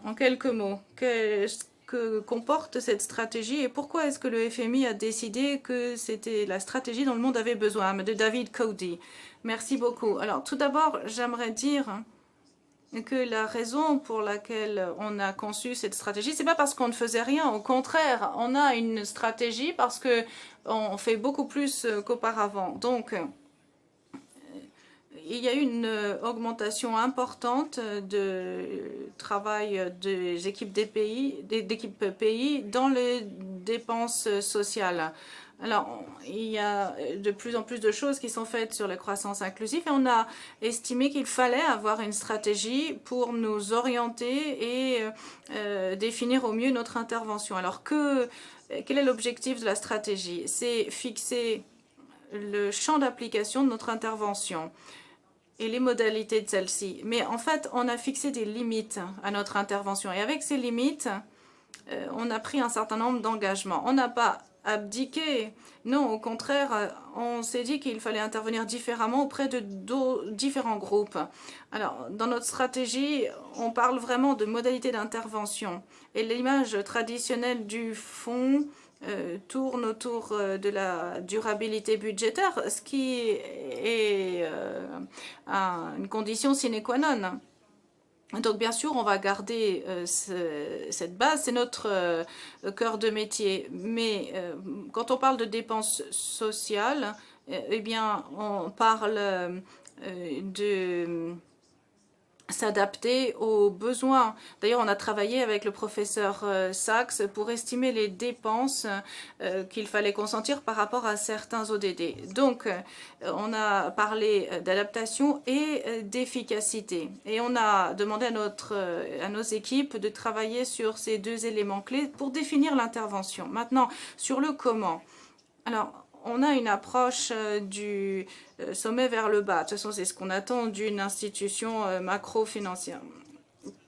en quelques mots, qu'est-ce que comporte cette stratégie et pourquoi est-ce que le FMI a décidé que c'était la stratégie dont le monde avait besoin? De David Cody. Merci beaucoup. Alors, tout d'abord, j'aimerais dire que la raison pour laquelle on a conçu cette stratégie, c'est pas parce qu'on ne faisait rien. Au contraire, on a une stratégie parce que on fait beaucoup plus qu'auparavant. Donc, il y a eu une augmentation importante de travail des équipes d'équipes pays dans les dépenses sociales. Alors, il y a de plus en plus de choses qui sont faites sur la croissance inclusive et on a estimé qu'il fallait avoir une stratégie pour nous orienter et définir au mieux notre intervention. Alors, quel est l'objectif de la stratégie? C'est fixer le champ d'application de notre intervention et les modalités de celle-ci. Mais en fait, on a fixé des limites à notre intervention. Et avec ces limites, on a pris un certain nombre d'engagements. On n'a pas abdiqué. Non, au contraire, on s'est dit qu'il fallait intervenir différemment auprès de différents groupes. Alors, dans notre stratégie, on parle vraiment de modalités d'intervention. Et l'image traditionnelle du fonds tourne autour de la durabilité budgétaire, ce qui est une condition sine qua non. Donc, bien sûr, on va garder cette base, c'est notre cœur de métier. Mais quand on parle de dépenses sociales, eh bien, on parle de s'adapter aux besoins. D'ailleurs, on a travaillé avec le professeur Sachs pour estimer les dépenses qu'il fallait consentir par rapport à certains ODD. Donc, on a parlé d'adaptation et d'efficacité. Et on a demandé à nos équipes de travailler sur ces deux éléments clés pour définir l'intervention. Maintenant, sur le comment. Alors, on a une approche du sommet vers le bas. De toute façon, c'est ce qu'on attend d'une institution macro-financière.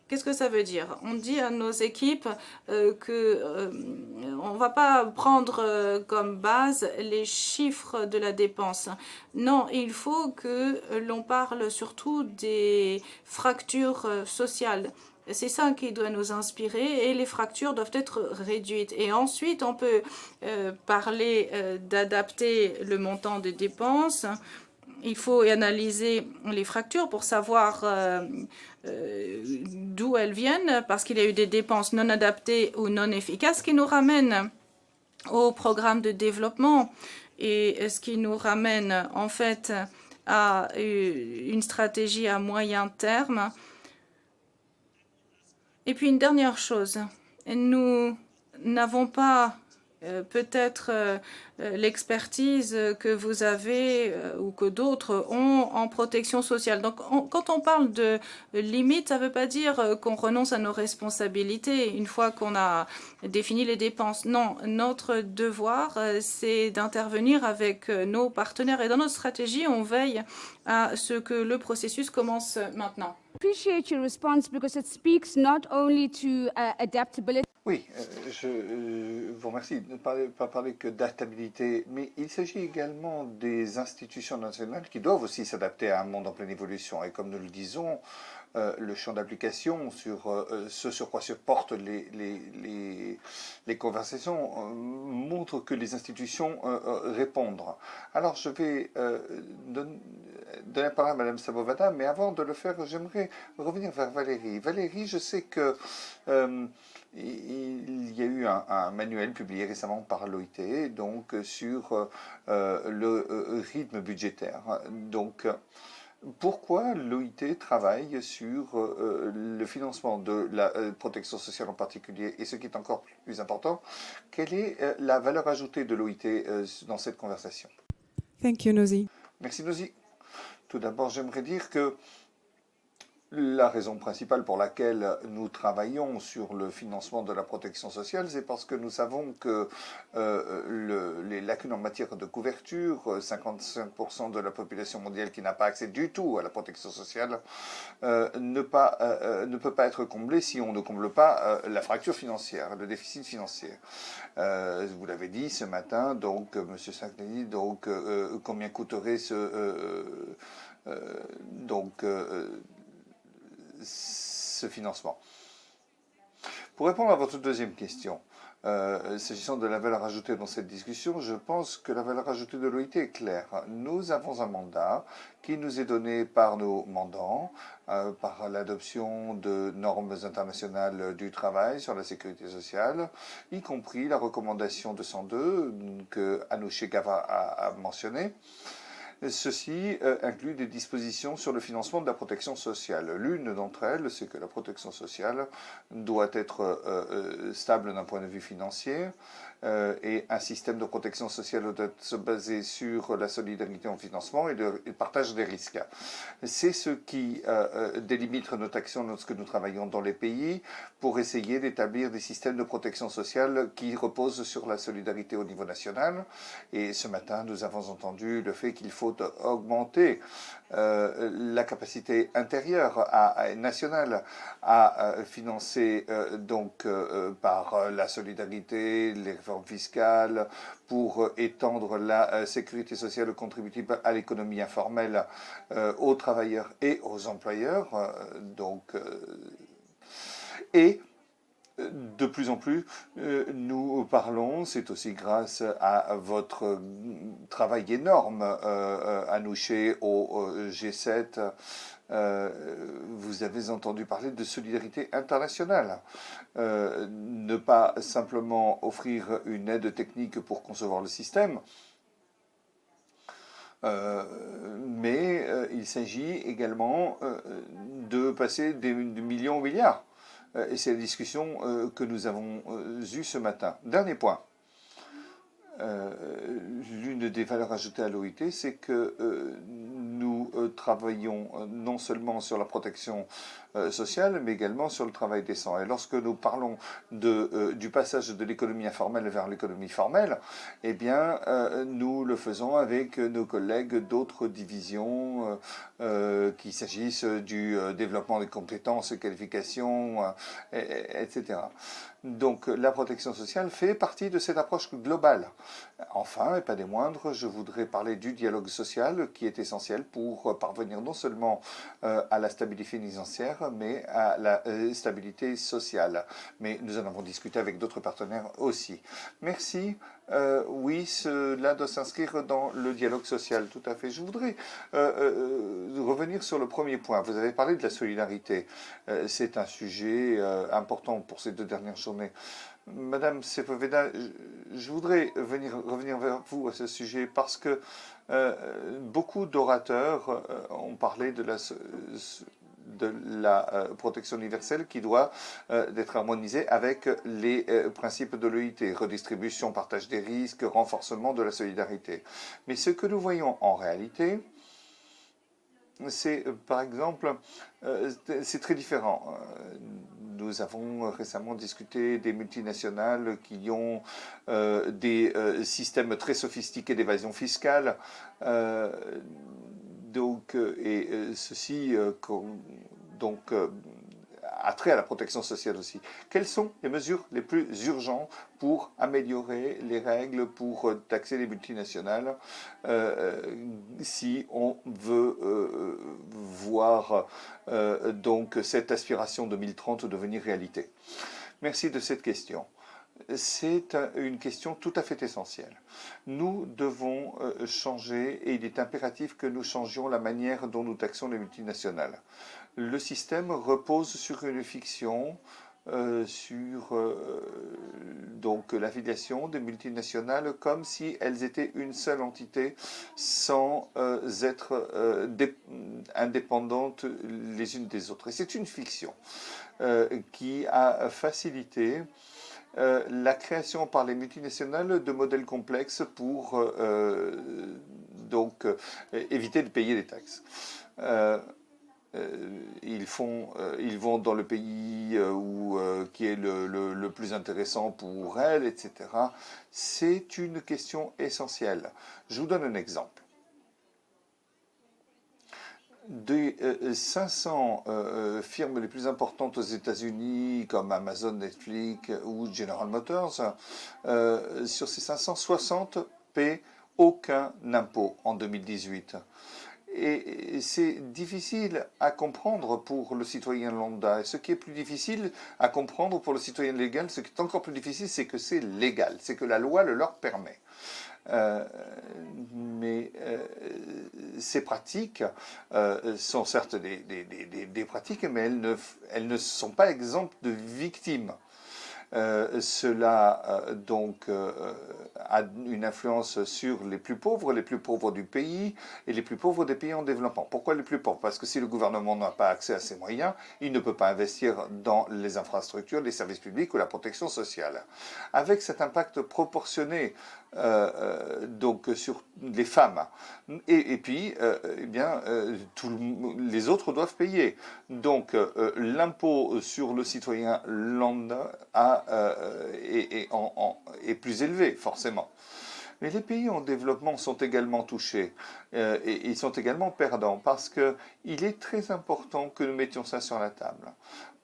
Qu'est-ce que ça veut dire? On dit à nos équipes qu'on ne va pas prendre comme base les chiffres de la dépense. Non, il faut que l'on parle surtout des fractures sociales. C'est ça qui doit nous inspirer et les fractures doivent être réduites. Et ensuite, on peut parler d'adapter le montant des dépenses. Il faut analyser les fractures pour savoir d'où elles viennent, parce qu'il y a eu des dépenses non adaptées ou non efficaces qui nous ramènent au programme de développement et ce qui nous ramène en fait à une stratégie à moyen terme. Et puis une dernière chose, nous n'avons pas peut-être l'expertise que vous avez ou que d'autres ont en protection sociale. Donc, quand on parle de limite, ça ne veut pas dire qu'on renonce à nos responsabilités une fois qu'on a défini les dépenses. Non, notre devoir, c'est d'intervenir avec nos partenaires. Et dans notre stratégie, on veille à ce que le processus commence maintenant. Appreciate your response because it speaks not only to adaptability. Oui, je vous remercie de ne pas parler que d'adaptabilité, mais il s'agit également des institutions nationales qui doivent aussi s'adapter à un monde en pleine évolution. Et comme nous le disons, le champ d'application sur ce sur quoi se portent les conversations montre que les institutions répondent. Alors je vais donner la parole à Mme Sabovada, mais avant de le faire, j'aimerais revenir vers Valérie. Valérie, je sais que il y a eu un manuel publié récemment par l'OIT donc sur le rythme budgétaire. Donc, pourquoi l'OIT travaille sur le financement de la protection sociale en particulier? Et ce qui est encore plus important, quelle est la valeur ajoutée de l'OIT dans cette conversation? Thank you, Nosy. Merci, Nosy. Tout d'abord, j'aimerais dire que la raison principale pour laquelle nous travaillons sur le financement de la protection sociale, c'est parce que nous savons que les lacunes en matière de couverture, 55% de la population mondiale qui n'a pas accès du tout à la protection sociale, ne peut pas être comblée si on ne comble pas la fracture financière, le déficit financier. Vous l'avez dit ce matin, donc, M. Sagnani, donc, combien coûterait ce financement. Pour répondre à votre deuxième question, s'agissant de la valeur ajoutée dans cette discussion, je pense que la valeur ajoutée de l'OIT est claire. Nous avons un mandat qui nous est donné par nos mandants, par l'adoption de normes internationales du travail sur la sécurité sociale, y compris la recommandation 202 que Anoucheh Gava a mentionné. Ceci inclut des dispositions sur le financement de la protection sociale. L'une d'entre elles, c'est que la protection sociale doit être stable d'un point de vue financier et un système de protection sociale doit se baser sur la solidarité en financement et le partage des risques. C'est ce qui délimite notre action lorsque nous travaillons dans les pays pour essayer d'établir des systèmes de protection sociale qui reposent sur la solidarité au niveau national. Et ce matin, nous avons entendu le fait qu'il faut augmenter la capacité intérieure nationale à financer par la solidarité, les réformes fiscales, pour étendre la sécurité sociale contributive à l'économie informelle, aux travailleurs et aux employeurs. Et de plus en plus, nous parlons, c'est aussi grâce à votre travail énorme, Anoucheh, au G7, vous avez entendu parler de solidarité internationale. Ne pas simplement offrir une aide technique pour concevoir le système, mais il s'agit également de passer des millions aux milliards. Et c'est la discussion que nous avons eue ce matin. Dernier point. L'une des valeurs ajoutées à l'OIT, c'est que nous travaillons non seulement sur la protection sociale, mais également sur le travail décent. Et lorsque nous parlons du passage de l'économie informelle vers l'économie formelle, eh bien, nous le faisons avec nos collègues d'autres divisions, qu'il s'agisse du développement des compétences, qualifications, etc. Donc la protection sociale fait partie de cette approche globale. Enfin, et pas des moindres, je voudrais parler du dialogue social qui est essentiel pour parvenir non seulement à la stabilité financière, mais à la stabilité sociale. Mais nous en avons discuté avec d'autres partenaires aussi. Merci. Oui, cela doit s'inscrire dans le dialogue social, tout à fait. Je voudrais revenir sur le premier point. Vous avez parlé de la solidarité. C'est un sujet important pour ces 2 dernières journées. Madame Sepulveda, je voudrais revenir vers vous à ce sujet parce que beaucoup d'orateurs ont parlé de de la protection universelle qui doit être harmonisée avec les principes de l'OIT, redistribution, partage des risques, renforcement de la solidarité. Mais ce que nous voyons en réalité, c'est par exemple, c'est très différent. Nous avons récemment discuté des multinationales qui ont des systèmes très sophistiqués d'évasion fiscale. Ceci a trait à la protection sociale aussi. Quelles sont les mesures les plus urgentes pour améliorer les règles pour taxer les multinationales si on veut voir donc cette aspiration 2030 devenir réalité? Merci de cette question. C'est une question tout à fait essentielle. Nous devons changer et il est impératif que nous changions la manière dont nous taxons les multinationales. Le système repose sur une fiction, donc l'affiliation des multinationales comme si elles étaient une seule entité sans être indépendantes les unes des autres. Et c'est une fiction qui a facilité la création par les multinationales de modèles complexes pour éviter de payer les taxes. Ils vont dans le pays qui est le plus intéressant pour elles, etc. C'est une question essentielle. Je vous donne un exemple. Des 500 firmes les plus importantes aux États-Unis, comme Amazon, Netflix ou General Motors, sur ces 500, 60 paient aucun impôt en 2018. Et c'est difficile à comprendre pour le citoyen lambda. Et ce qui est plus difficile à comprendre pour le citoyen légal, ce qui est encore plus difficile, c'est que c'est légal, c'est que la loi le leur permet. Mais ces pratiques sont certes des pratiques, mais elles ne sont pas exemptes de victimes. Cela a une influence sur les plus pauvres du pays et les plus pauvres des pays en développement. Pourquoi les plus pauvres? Parce que si le gouvernement n'a pas accès à ces moyens, il ne peut pas investir dans les infrastructures, les services publics ou la protection sociale. Avec cet impact proportionné sur les femmes, et puis les autres doivent payer. Donc l'impôt sur le citoyen lambda est plus élevé, forcément. Mais les pays en développement sont également touchés et ils sont également perdants parce qu'il est très important que nous mettions ça sur la table.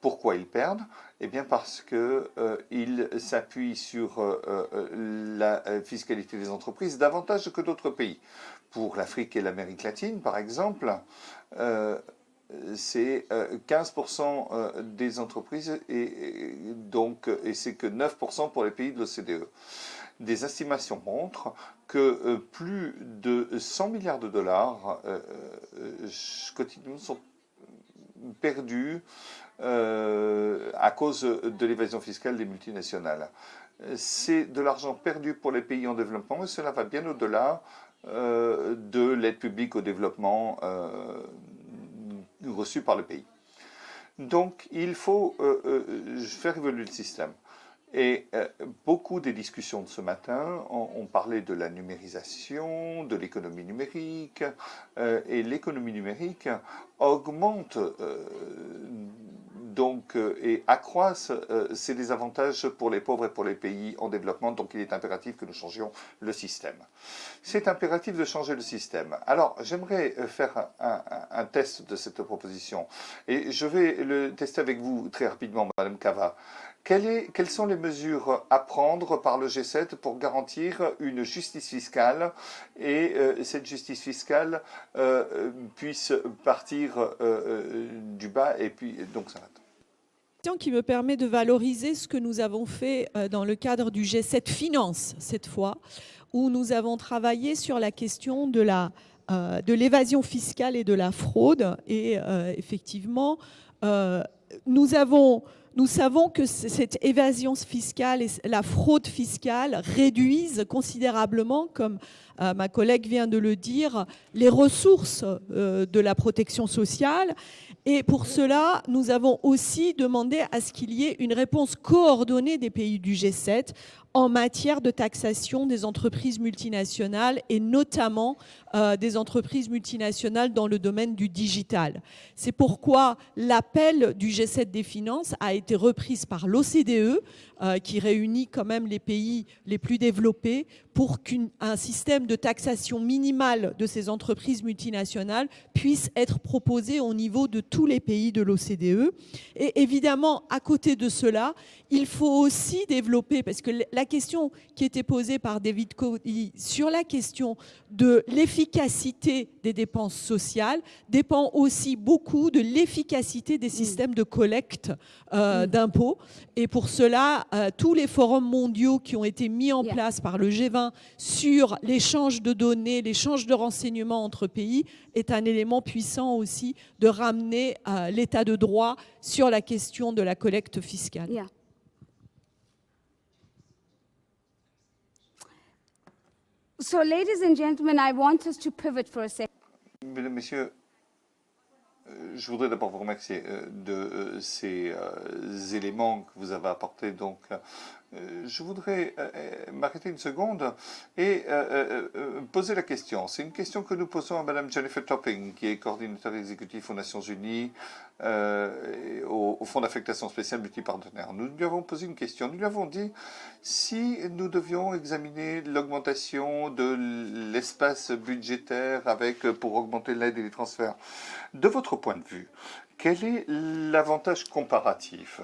Pourquoi ils perdent? Eh bien parce qu'ils s'appuient sur la fiscalité des entreprises davantage que d'autres pays. Pour l'Afrique et l'Amérique latine, par exemple, c'est 15% des entreprises et c'est que 9% pour les pays de l'OCDE. Des estimations montrent que plus de 100 milliards de dollars quotidiennement sont perdus à cause de l'évasion fiscale des multinationales. C'est de l'argent perdu pour les pays en développement et cela va bien au-delà de l'aide publique au développement reçue par le pays. Donc il faut faire évoluer le système. Et beaucoup des discussions de ce matin ont parlé de la numérisation, de l'économie numérique, et l'économie numérique augmente et accroisse ces désavantages pour les pauvres et pour les pays en développement, donc il est impératif que nous changions le système. C'est impératif de changer le système. Alors, j'aimerais faire un test de cette proposition, et je vais le tester avec vous très rapidement, Madame Cava. Quelles sont les mesures à prendre par le G7 pour garantir une justice fiscale et cette justice fiscale puisse partir du bas et puis donc ça va. Qui me permet de valoriser ce que nous avons fait dans le cadre du G7 Finance cette fois, où nous avons travaillé sur la question de l'évasion fiscale et de la fraude. Et effectivement, nous avons nous savons que cette évasion fiscale et la fraude fiscale réduisent considérablement, comme ma collègue vient de le dire, les ressources de la protection sociale. Et pour cela, nous avons aussi demandé à ce qu'il y ait une réponse coordonnée des pays du G7 en matière de taxation des entreprises multinationales et notamment des entreprises multinationales dans le domaine du digital. C'est pourquoi l'appel du G7 des finances a été reprise par l'OCDE, qui réunit quand même les pays les plus développés, pour qu'un système de taxation minimale de ces entreprises multinationales puisse être proposé au niveau de tous les pays de l'OCDE. Et évidemment, à côté de cela, il faut aussi développer, parce que la question qui était posée par David Cody sur la question de l'efficacité des dépenses sociales dépend aussi beaucoup de l'efficacité des systèmes de collecte d'impôts. Et pour cela, tous les forums mondiaux qui ont été mis en place par le G20 sur l'échange de données, l'échange de renseignements entre pays est un élément puissant aussi de ramener l'état de droit sur la question de la collecte fiscale. Yeah. So, ladies and gentlemen, I want us to pivot for a second. Mesdames, Messieurs, je voudrais d'abord vous remercier de ces éléments que vous avez apportés. Donc, je voudrais m'arrêter une seconde et poser la question. C'est une question que nous posons à Madame Jennifer Topping, qui est coordinateur exécutif aux Nations Unies, au Fonds d'affectation spéciale multipartenaire. Nous lui avons posé une question. Nous lui avons dit si nous devions examiner l'augmentation de l'espace budgétaire pour augmenter l'aide et les transferts. De votre point de vue, quel est l'avantage comparatif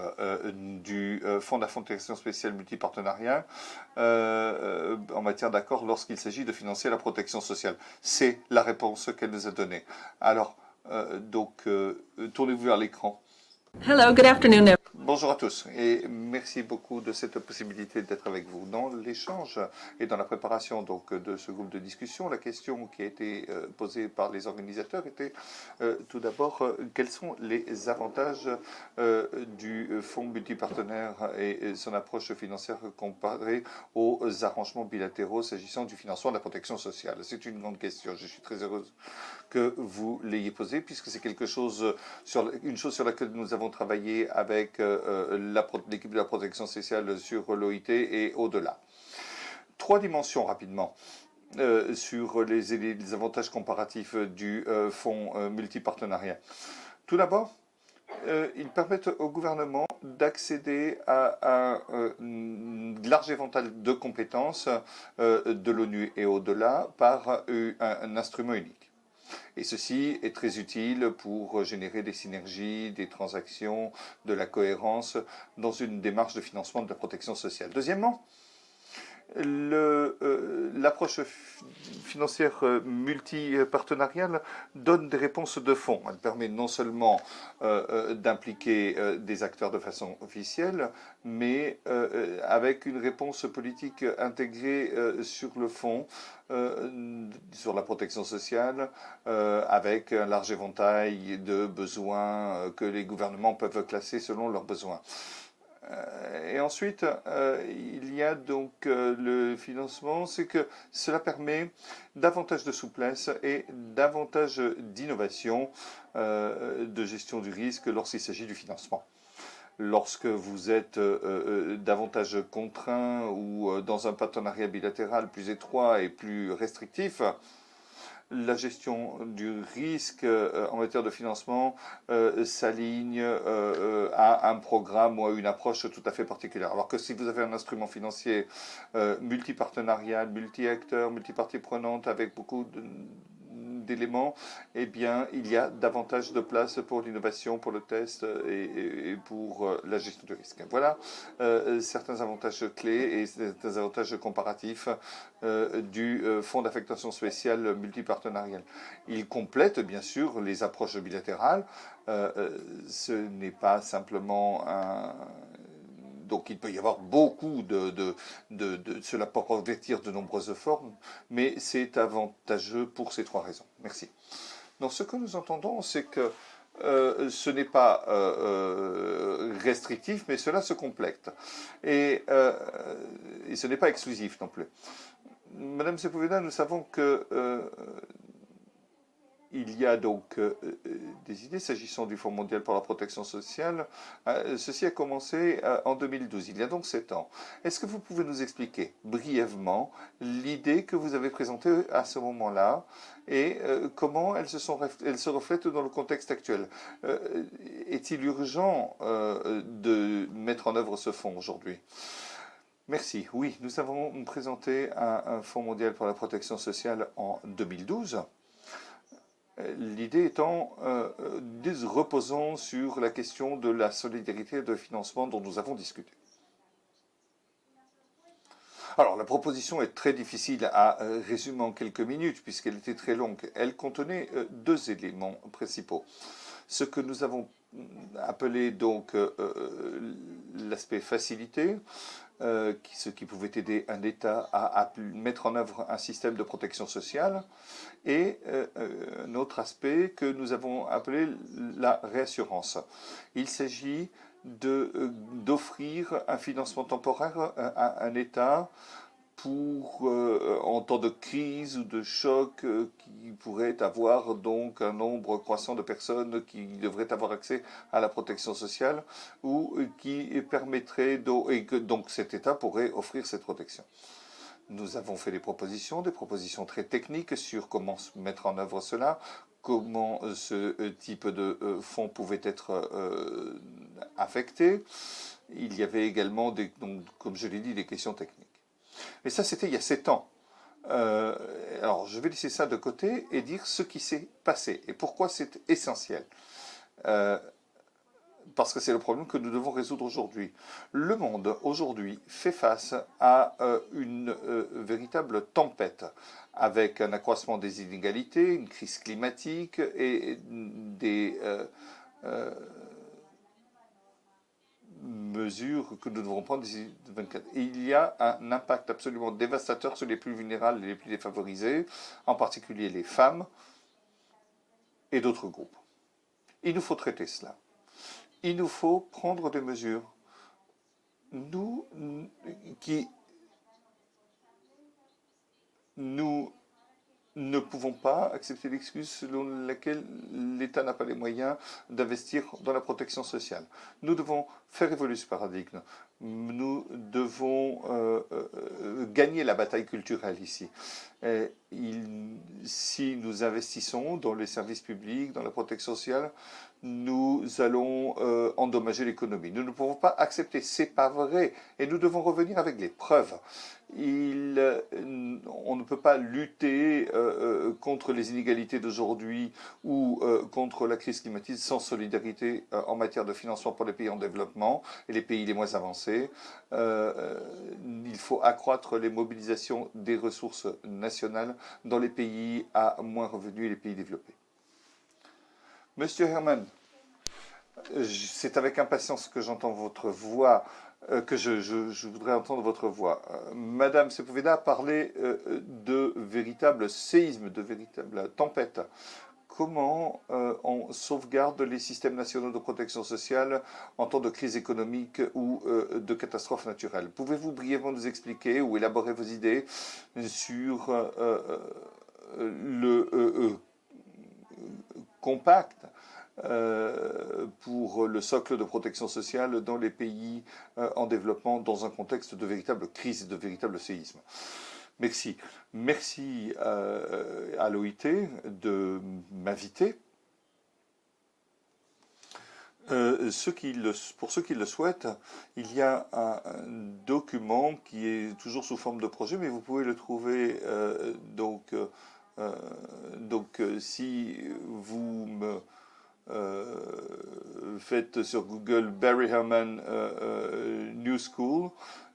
du Fonds d'affectation spéciale multipartenariat en matière d'accord lorsqu'il s'agit de financer la protection sociale? C'est la réponse qu'elle nous a donnée. Alors, tournez-vous vers l'écran. Hello, good afternoon. Bonjour à tous et merci beaucoup de cette possibilité d'être avec vous. Dans l'échange et dans la préparation donc, de ce groupe de discussion, la question qui a été posée par les organisateurs était tout d'abord quels sont les avantages du fonds multipartenaire et son approche financière comparée aux arrangements bilatéraux s'agissant du financement de la protection sociale. C'est une grande question. Je suis très heureuse que vous l'ayez posée puisque c'est une chose sur laquelle nous avons travaillé avec l'équipe de la protection sociale sur l'OIT et au-delà. 3 dimensions rapidement sur les avantages comparatifs du fonds multipartenariat. Tout d'abord, ils permettent au gouvernement d'accéder à un large éventail de compétences de l'ONU et au-delà par un instrument unique. Et ceci est très utile pour générer des synergies, des transactions, de la cohérence dans une démarche de financement de la protection sociale. Deuxièmement, l'approche financière multipartenariale donne des réponses de fond. Elle permet non seulement d'impliquer des acteurs de façon officielle, mais avec une réponse politique intégrée sur le fond, sur la protection sociale, avec un large éventail de besoins que les gouvernements peuvent classer selon leurs besoins. Et ensuite, il y a donc le financement, c'est que cela permet davantage de souplesse et davantage d'innovation de gestion du risque lorsqu'il s'agit du financement. Lorsque vous êtes davantage contraint ou dans un partenariat bilatéral plus étroit et plus restrictif, la gestion du risque en matière de financement s'aligne à un programme ou à une approche tout à fait particulière. Alors que si vous avez un instrument financier multipartenarial, multi-acteurs, multi-parties prenantes avec beaucoup d'éléments, eh bien, il y a davantage de place pour l'innovation, pour le test et pour la gestion du risque. Voilà certains avantages clés et certains avantages comparatifs du Fonds d'affectation spéciale multipartenarial. Il complète bien sûr les approches bilatérales. Ce n'est pas simplement un... Donc il peut y avoir beaucoup cela peut revêtir de nombreuses formes, mais c'est avantageux pour ces 3 raisons. Merci. Donc ce que nous entendons, c'est que ce n'est pas restrictif, mais cela se complète. Et ce n'est pas exclusif non plus. Madame Sepúlveda, nous savons que il y a donc des idées s'agissant du Fonds mondial pour la protection sociale. Ceci a commencé en 2012, il y a donc 7 ans. Est-ce que vous pouvez nous expliquer brièvement l'idée que vous avez présentée à ce moment-là et comment elle se reflète dans le contexte actuel? Est-il urgent de mettre en œuvre ce fonds aujourd'hui? Merci. Oui, nous avons présenté un Fonds mondial pour la protection sociale en 2012. L'idée étant reposant sur la question de la solidarité et de financement dont nous avons discuté. Alors, la proposition est très difficile à résumer en quelques minutes puisqu'elle était très longue. Elle contenait 2 éléments principaux. Ce que nous avons appelé donc l'aspect facilité, ce qui pouvait aider un État à mettre en œuvre un système de protection sociale, et un autre aspect que nous avons appelé la réassurance. Il s'agit d'offrir un financement temporaire à un État pour, en temps de crise ou de choc, qui pourrait avoir donc un nombre croissant de personnes qui devraient avoir accès à la protection sociale ou qui permettrait, et que donc cet État pourrait offrir cette protection. Nous avons fait des propositions très techniques sur comment mettre en œuvre cela, comment ce type de fonds pouvait être affecté. Il y avait également, donc, comme je l'ai dit, des questions techniques. Mais ça, c'était il y a 7 ans. Alors, je vais laisser ça de côté et dire ce qui s'est passé et pourquoi c'est essentiel. Parce que c'est le problème que nous devons résoudre aujourd'hui. Le monde, aujourd'hui, fait face à une véritable tempête, avec un accroissement des inégalités, une crise climatique et des mesures que nous devrons prendre d'ici 2024. Et il y a un impact absolument dévastateur sur les plus vulnérables et les plus défavorisés, en particulier les femmes et d'autres groupes. Il nous faut traiter cela. Il nous faut prendre des mesures, nous ne pouvons pas accepter l'excuse selon laquelle l'État n'a pas les moyens d'investir dans la protection sociale. Nous devons faire évoluer ce paradigme. Nous devons gagner la bataille culturelle ici. Si nous investissons dans les services publics, dans la protection sociale, nous allons endommager l'économie. Nous ne pouvons pas accepter, c'est pas vrai, et nous devons revenir avec les preuves. On ne peut pas lutter contre les inégalités d'aujourd'hui ou contre la crise climatique sans solidarité en matière de financement pour les pays en développement et les pays les moins avancés. Il faut accroître les mobilisations des ressources nationales dans les pays à moins revenus et les pays développés. Monsieur Herman, c'est avec impatience que j'entends votre voix, que je voudrais entendre votre voix. Madame Sepúlveda a parlé de véritables séismes, de véritables tempêtes. Comment on sauvegarde les systèmes nationaux de protection sociale en temps de crise économique ou de catastrophe naturelle? Pouvez-vous brièvement nous expliquer ou élaborer vos idées sur le compact pour le socle de protection sociale dans les pays en développement dans un contexte de véritable crise, de véritable séisme? Merci. Merci à l'OIT de m'inviter. Pour ceux qui le souhaitent, il y a un document qui est toujours sous forme de projet, mais vous pouvez le trouver si vous me faites sur Google Barry Herman New School,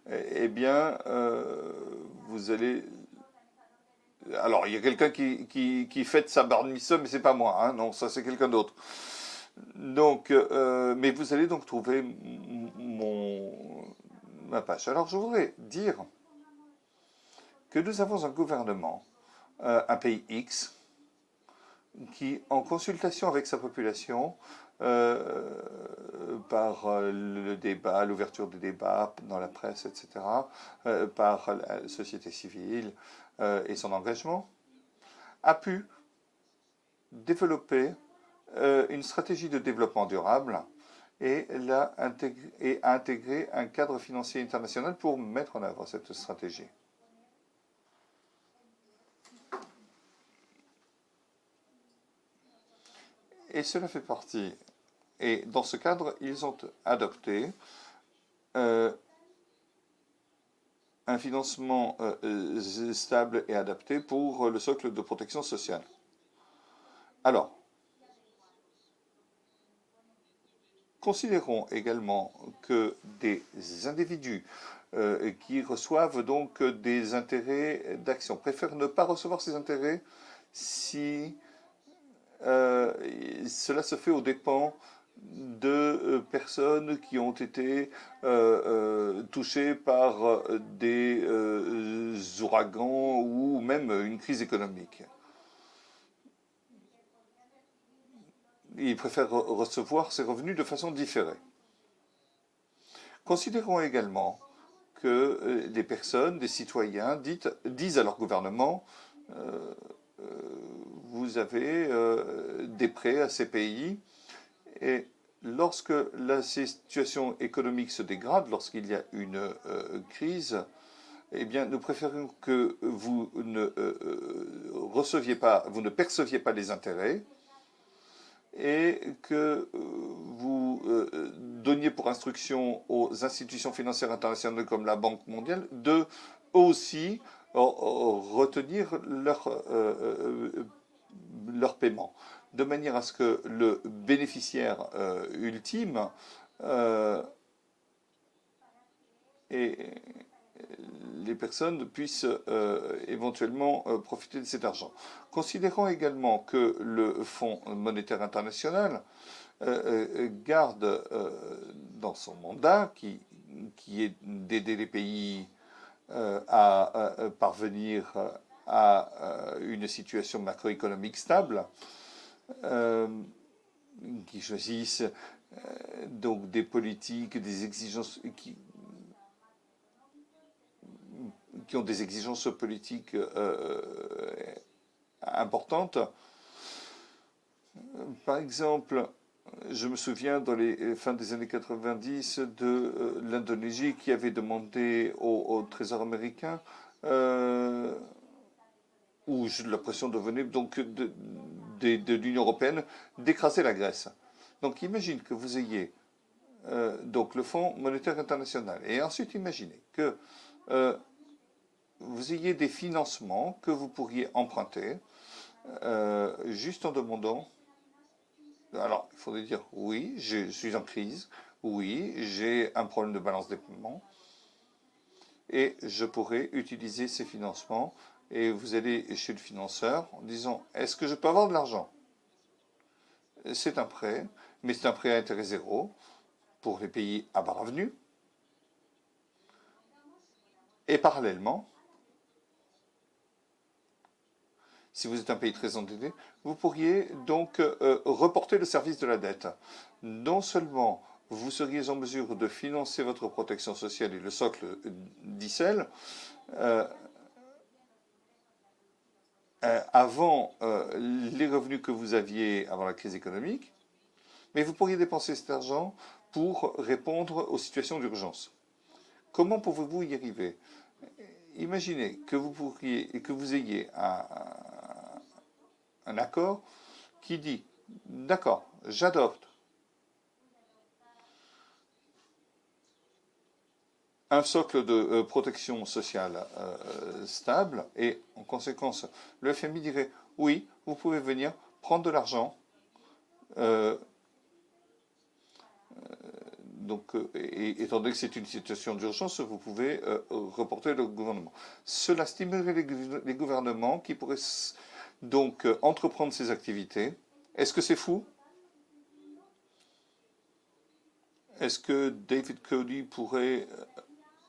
eh bien, vous allez... Alors, il y a quelqu'un qui fête sa bar mitzvah, mais c'est pas moi, hein, non, ça c'est quelqu'un d'autre. Donc, mais vous allez donc trouver ma page. Alors, je voudrais dire que nous avons un gouvernement, un pays X, qui, en consultation avec sa population, par le débat, l'ouverture des débats dans la presse, etc., par la société civile et son engagement, a pu développer une stratégie de développement durable et a intégré un cadre financier international pour mettre en œuvre cette stratégie. Et cela fait partie. Et dans ce cadre, ils ont adopté un financement stable et adapté pour le socle de protection sociale. Alors, considérons également que des individus qui reçoivent donc des intérêts d'action préfèrent ne pas recevoir ces intérêts si cela se fait aux dépens de personnes qui ont été touchées par des ouragans ou même une crise économique. Ils préfèrent recevoir ces revenus de façon différée. Considérons également que des personnes, des citoyens disent à leur gouvernement vous avez des prêts à ces pays et lorsque la situation économique se dégrade, lorsqu'il y a une crise, eh bien, nous préférons que vous ne perceviez pas les intérêts et que vous donniez pour instruction aux institutions financières internationales comme la Banque mondiale de aussi retenir leur paiement, de manière à ce que le bénéficiaire ultime et les personnes puissent éventuellement profiter de cet argent. Considérons également que le Fonds monétaire international garde dans son mandat, qui est d'aider les pays à parvenir à une situation macroéconomique stable, qui choisissent donc des politiques, des exigences qui ont des exigences politiques importantes. Par exemple, je me souviens dans les fins des années 90 de l'Indonésie qui avait demandé au Trésor américain, où la pression devenait donc de l'Union européenne, d'écraser la Grèce. Donc imagine que vous ayez donc le Fonds monétaire international, et ensuite imaginez que vous ayez des financements que vous pourriez emprunter juste en demandant. Alors, il faudrait dire oui, je suis en crise, oui, j'ai un problème de balance des paiements, et je pourrais utiliser ces financements. Et vous allez chez le financeur en disant est-ce que je peux avoir de l'argent? C'est un prêt, mais c'est un prêt à intérêt zéro pour les pays à bas revenus. Et parallèlement, si vous êtes un pays très endetté, vous pourriez donc reporter le service de la dette. Non seulement vous seriez en mesure de financer votre protection sociale et le socle d'ICEL avant les revenus que vous aviez avant la crise économique, mais vous pourriez dépenser cet argent pour répondre aux situations d'urgence. Comment pouvez-vous y arriver? Imaginez que vous ayez un accord qui dit d'accord, j'adopte un socle de protection sociale stable et en conséquence le FMI dirait oui, vous pouvez venir prendre de l'argent donc, étant donné que c'est une situation d'urgence, vous pouvez reporter le gouvernement. Cela stimulerait les gouvernements qui pourraient donc entreprendre ces activités. Est-ce que c'est fou? Est-ce que David Cody pourrait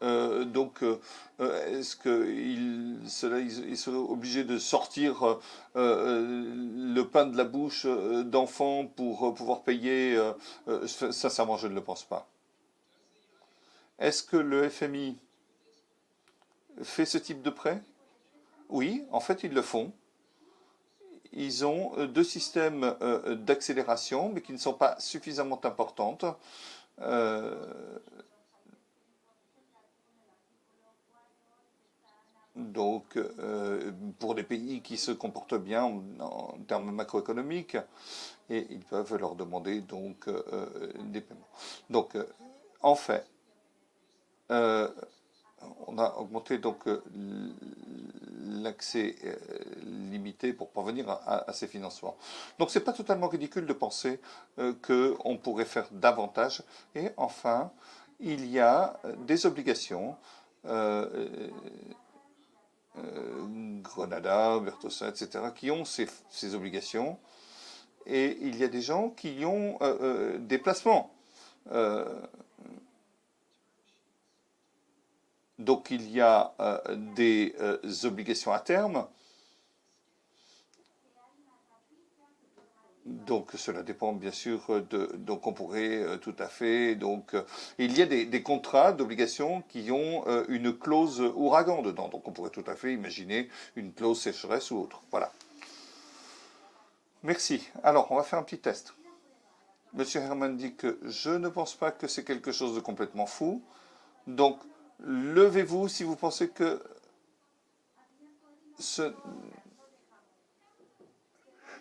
Est-ce qu'ils seraient obligés de sortir le pain de la bouche d'enfants pour pouvoir payer sincèrement, je ne le pense pas. Est-ce que le FMI fait ce type de prêt? Oui, en fait, ils le font. Ils ont deux systèmes d'accélération, mais qui ne sont pas suffisamment importantes. Donc, pour des pays qui se comportent bien en termes macroéconomiques, et ils peuvent leur demander donc des paiements. Donc, en fait, on a augmenté donc l'accès limité pour parvenir à ces financements. Donc, c'est pas totalement ridicule de penser qu'on pourrait faire davantage. Et enfin, il y a des obligations. Grenada, Bertosa, etc., qui ont ces obligations. Et il y a des gens qui ont des placements. Donc il y a des obligations à terme. Donc cela dépend bien sûr donc on pourrait tout à fait il y a des contrats d'obligation qui ont une clause ouragan dedans, donc on pourrait tout à fait imaginer une clause sécheresse ou autre. Voilà. Merci. Alors on va faire un petit test. Monsieur Herman dit que je ne pense pas que c'est quelque chose de complètement fou. Donc levez-vous si vous pensez que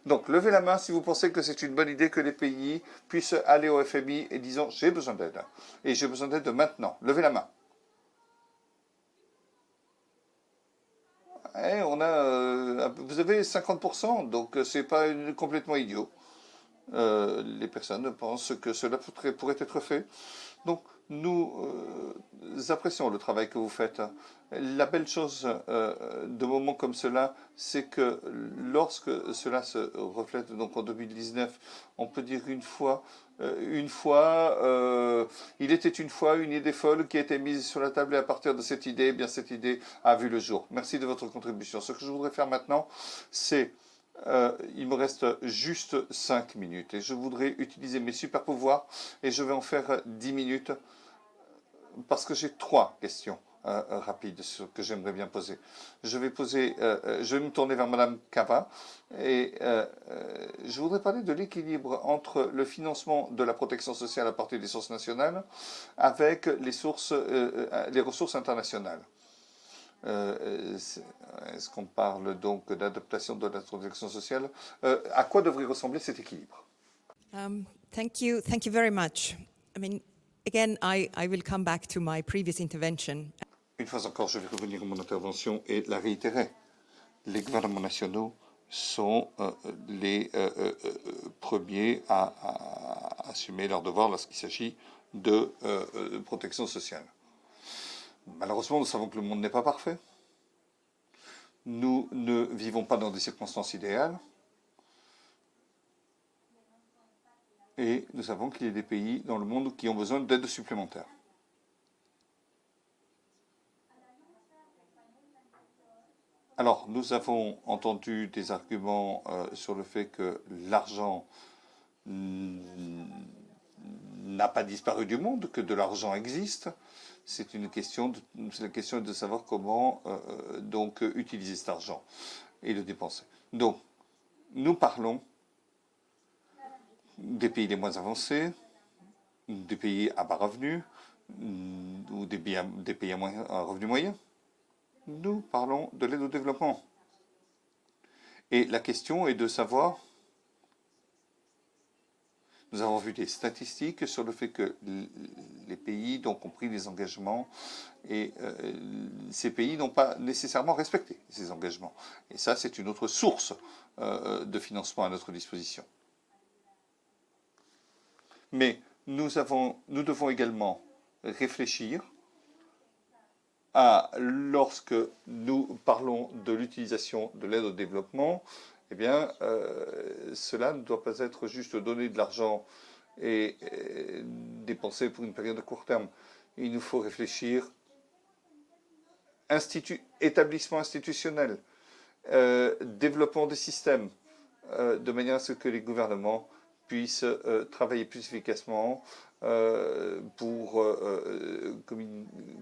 Donc, levez la main si vous pensez que c'est une bonne idée que les pays puissent aller au FMI et disant j'ai besoin d'aide. Et j'ai besoin d'aide maintenant. Levez la main. Et vous avez 50%, donc c'est pas complètement idiot. Les personnes pensent que cela pourrait être fait. Donc, nous apprécions le travail que vous faites. La belle chose de moments comme cela, c'est que lorsque cela se reflète, donc en 2019, on peut dire il était une fois une idée folle qui a été mise sur la table et à partir de cette idée, eh bien cette idée a vu le jour. Merci de votre contribution. Ce que je voudrais faire maintenant, c'est il me reste juste 5 minutes et je voudrais utiliser mes super pouvoirs et je vais en faire 10 minutes parce que j'ai 3 questions rapides que j'aimerais bien poser. Je vais me tourner vers Madame Cava et je voudrais parler de l'équilibre entre le financement de la protection sociale à partir des sources nationales avec les ressources internationales. Est-ce qu'on parle donc d'adaptation de la protection sociale? À quoi devrait ressembler cet équilibre? Thank you very much. I mean, again, I will come back to my previous intervention. Une fois encore, je vais revenir à mon intervention et la réitérer. Les gouvernements nationaux sont les premiers à assumer leurs devoirs lorsqu'il s'agit de protection sociale. Malheureusement, nous savons que le monde n'est pas parfait. Nous ne vivons pas dans des circonstances idéales. Et nous savons qu'il y a des pays dans le monde qui ont besoin d'aide supplémentaire. Alors, nous avons entendu des arguments sur le fait que l'argent n'a pas disparu du monde, que de l'argent existe. C'est la question de savoir comment donc utiliser cet argent et le dépenser. Donc, nous parlons des pays les moins avancés, des pays à bas revenus ou des pays à revenus moyens. Nous parlons de l'aide au développement. Et la question est de savoir. Nous avons vu des statistiques sur le fait que les pays ont pris des engagements et ces pays n'ont pas nécessairement respecté ces engagements. Et ça, c'est une autre source de financement à notre disposition. Mais nous devons également réfléchir lorsque nous parlons de l'utilisation de l'aide au développement, eh bien, cela ne doit pas être juste donner de l'argent et dépenser pour une période de court terme. Il nous faut réfléchir établissement institutionnel, développement des systèmes, de manière à ce que les gouvernements puissent travailler plus efficacement pour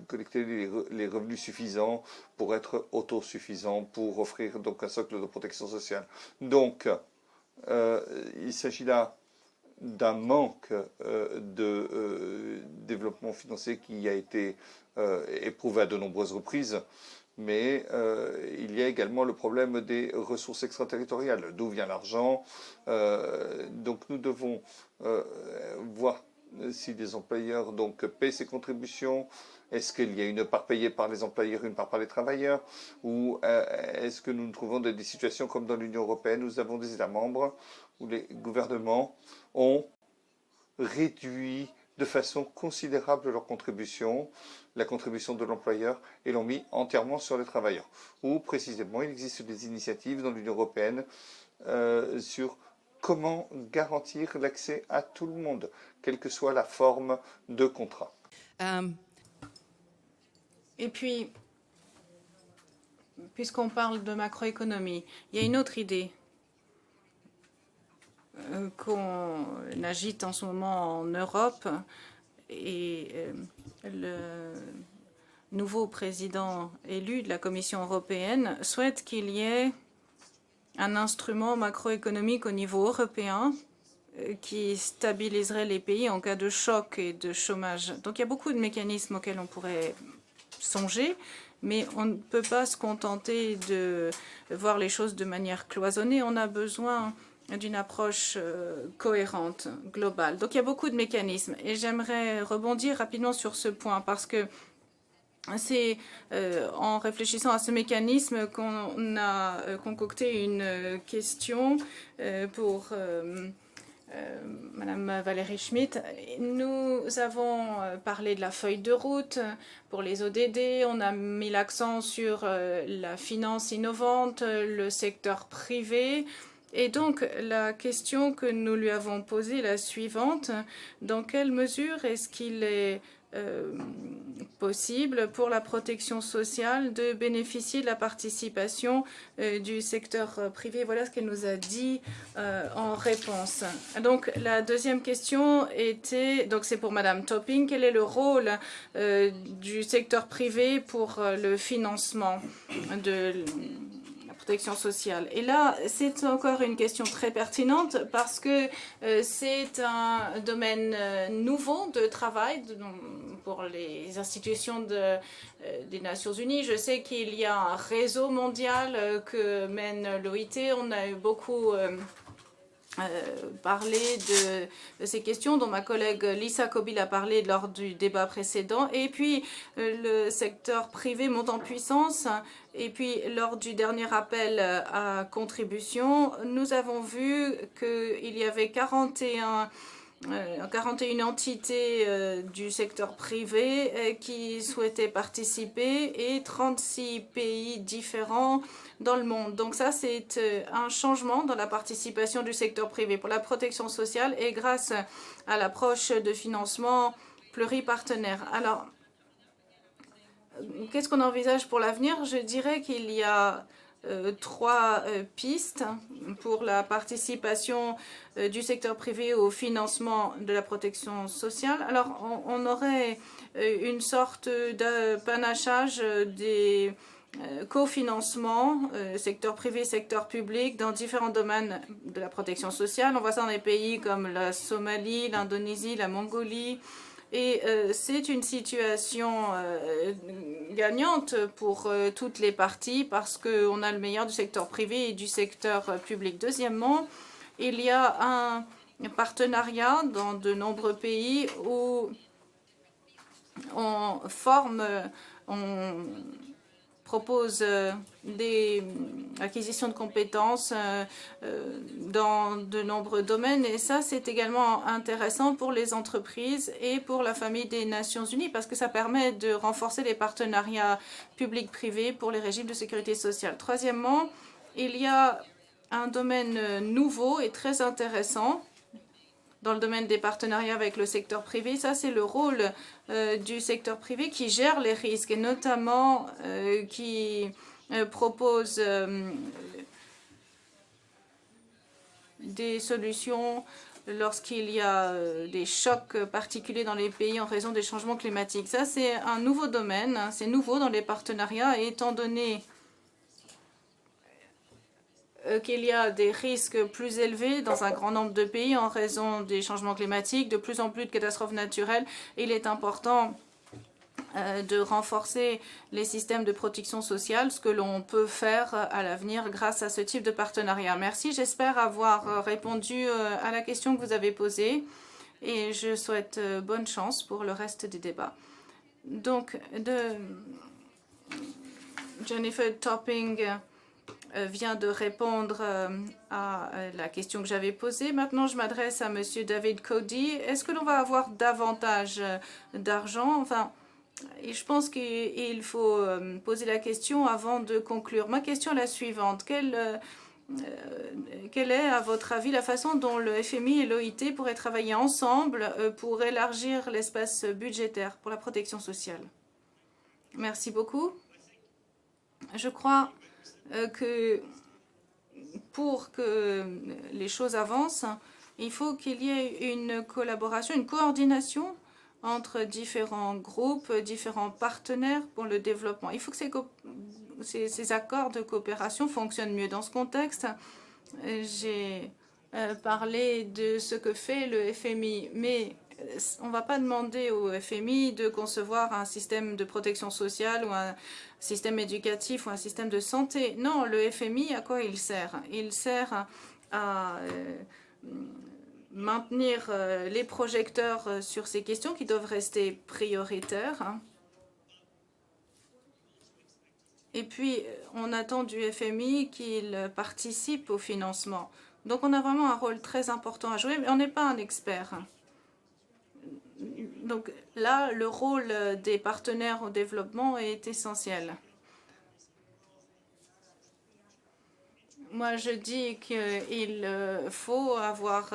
collecter les revenus suffisants, pour être autosuffisants, pour offrir donc un socle de protection sociale. Donc, il s'agit là d'un manque de développement financier qui a été éprouvé à de nombreuses reprises, mais il y a également le problème des ressources extraterritoriales. D'où vient l'argent? Donc nous devons voir si les employeurs donc paient ces contributions. Est-ce qu'il y a une part payée par les employeurs, une part par les travailleurs? Ou est-ce que nous nous trouvons dans des situations comme dans l'Union européenne, où nous avons des États membres où les gouvernements ont réduit de façon considérable leur contribution, la contribution de l'employeur, et l'ont mis entièrement sur les travailleurs. Ou précisément, il existe des initiatives dans l'Union européenne sur comment garantir l'accès à tout le monde, quelle que soit la forme de contrat. Et puis, puisqu'on parle de macroéconomie, il y a une autre idée qu'on agite en ce moment en Europe, et le nouveau président élu de la Commission européenne souhaite qu'il y ait un instrument macroéconomique au niveau européen qui stabiliserait les pays en cas de choc et de chômage. Donc il y a beaucoup de mécanismes auxquels on pourrait songer, mais on ne peut pas se contenter de voir les choses de manière cloisonnée. On a besoin d'une approche cohérente, globale. Donc il y a beaucoup de mécanismes. Et j'aimerais rebondir rapidement sur ce point parce que c'est en réfléchissant à ce mécanisme qu'on a concocté une question pour Madame Valérie Schmitt. Nous avons parlé de la feuille de route pour les ODD. On a mis l'accent sur la finance innovante, le secteur privé. Et donc, la question que nous lui avons posée est la suivante. Dans quelle mesure est-ce qu'il est possible pour la protection sociale de bénéficier de la participation du secteur privé? Voilà ce qu'elle nous a dit en réponse. Donc, la deuxième question était, donc c'est pour Madame Topping, quel est le rôle du secteur privé pour le financement de protection sociale? Et là, c'est encore une question très pertinente parce que c'est un domaine nouveau de travail pour les institutions des Nations Unies. Je sais qu'il y a un réseau mondial que mène l'OIT. On a eu beaucoup parlé de ces questions dont ma collègue Lisa Kobil a parlé lors du débat précédent. Et puis, le secteur privé monte en puissance. Et puis, lors du dernier appel à contribution, nous avons vu qu'il y avait 41 entités du secteur privé qui souhaitaient participer et 36 pays différents dans le monde. Donc ça, c'est un changement dans la participation du secteur privé pour la protection sociale et grâce à l'approche de financement pluripartenaire. Alors, qu'est-ce qu'on envisage pour l'avenir? Je dirais qu'il y a trois pistes pour la participation du secteur privé au financement de la protection sociale. Alors, on aurait une sorte de panachage des cofinancements, secteur privé, secteur public, dans différents domaines de la protection sociale. On voit ça dans des pays comme la Somalie, l'Indonésie, la Mongolie. Et c'est une situation gagnante pour toutes les parties parce qu'on a le meilleur du secteur privé et du secteur public. Deuxièmement, il y a un partenariat dans de nombreux pays où on forme, on propose des acquisitions de compétences dans de nombreux domaines. Et ça, c'est également intéressant pour les entreprises et pour la famille des Nations Unies parce que ça permet de renforcer les partenariats publics-privés pour les régimes de sécurité sociale. Troisièmement, il y a un domaine nouveau et très intéressant dans le domaine des partenariats avec le secteur privé. Ça, c'est le rôle du secteur privé qui gère les risques et notamment qui propose des solutions lorsqu'il y a des chocs particuliers dans les pays en raison des changements climatiques. Ça, c'est un nouveau domaine, hein, c'est nouveau dans les partenariats, et étant donné qu'il y a des risques plus élevés dans un grand nombre de pays en raison des changements climatiques, de plus en plus de catastrophes naturelles, il est important de renforcer les systèmes de protection sociale, ce que l'on peut faire à l'avenir grâce à ce type de partenariat. Merci, j'espère avoir répondu à la question que vous avez posée et je souhaite bonne chance pour le reste des débats. Donc, Jennifer Topping vient de répondre à la question que j'avais posée. Maintenant, je m'adresse à Monsieur David Cody. Est-ce que l'on va avoir davantage d'argent? Enfin, et je pense qu'il faut poser la question avant de conclure. Ma question est la suivante. Quelle est, à votre avis, la façon dont le FMI et l'OIT pourraient travailler ensemble pour élargir l'espace budgétaire pour la protection sociale? Merci beaucoup. Je crois que pour que les choses avancent, il faut qu'il y ait une collaboration, une coordination entre différents groupes, différents partenaires pour le développement. Il faut que ces accords de coopération fonctionnent mieux. Dans ce contexte, j'ai parlé de ce que fait le FMI, mais on ne va pas demander au FMI de concevoir un système de protection sociale ou un système éducatif ou un système de santé. Non, le FMI, à quoi il sert? Il sert à maintenir les projecteurs sur ces questions qui doivent rester prioritaires. Et puis, on attend du FMI qu'il participe au financement. Donc, on a vraiment un rôle très important à jouer, mais on n'est pas un expert. Donc là, le rôle des partenaires au développement est essentiel. Moi, je dis qu'il faut avoir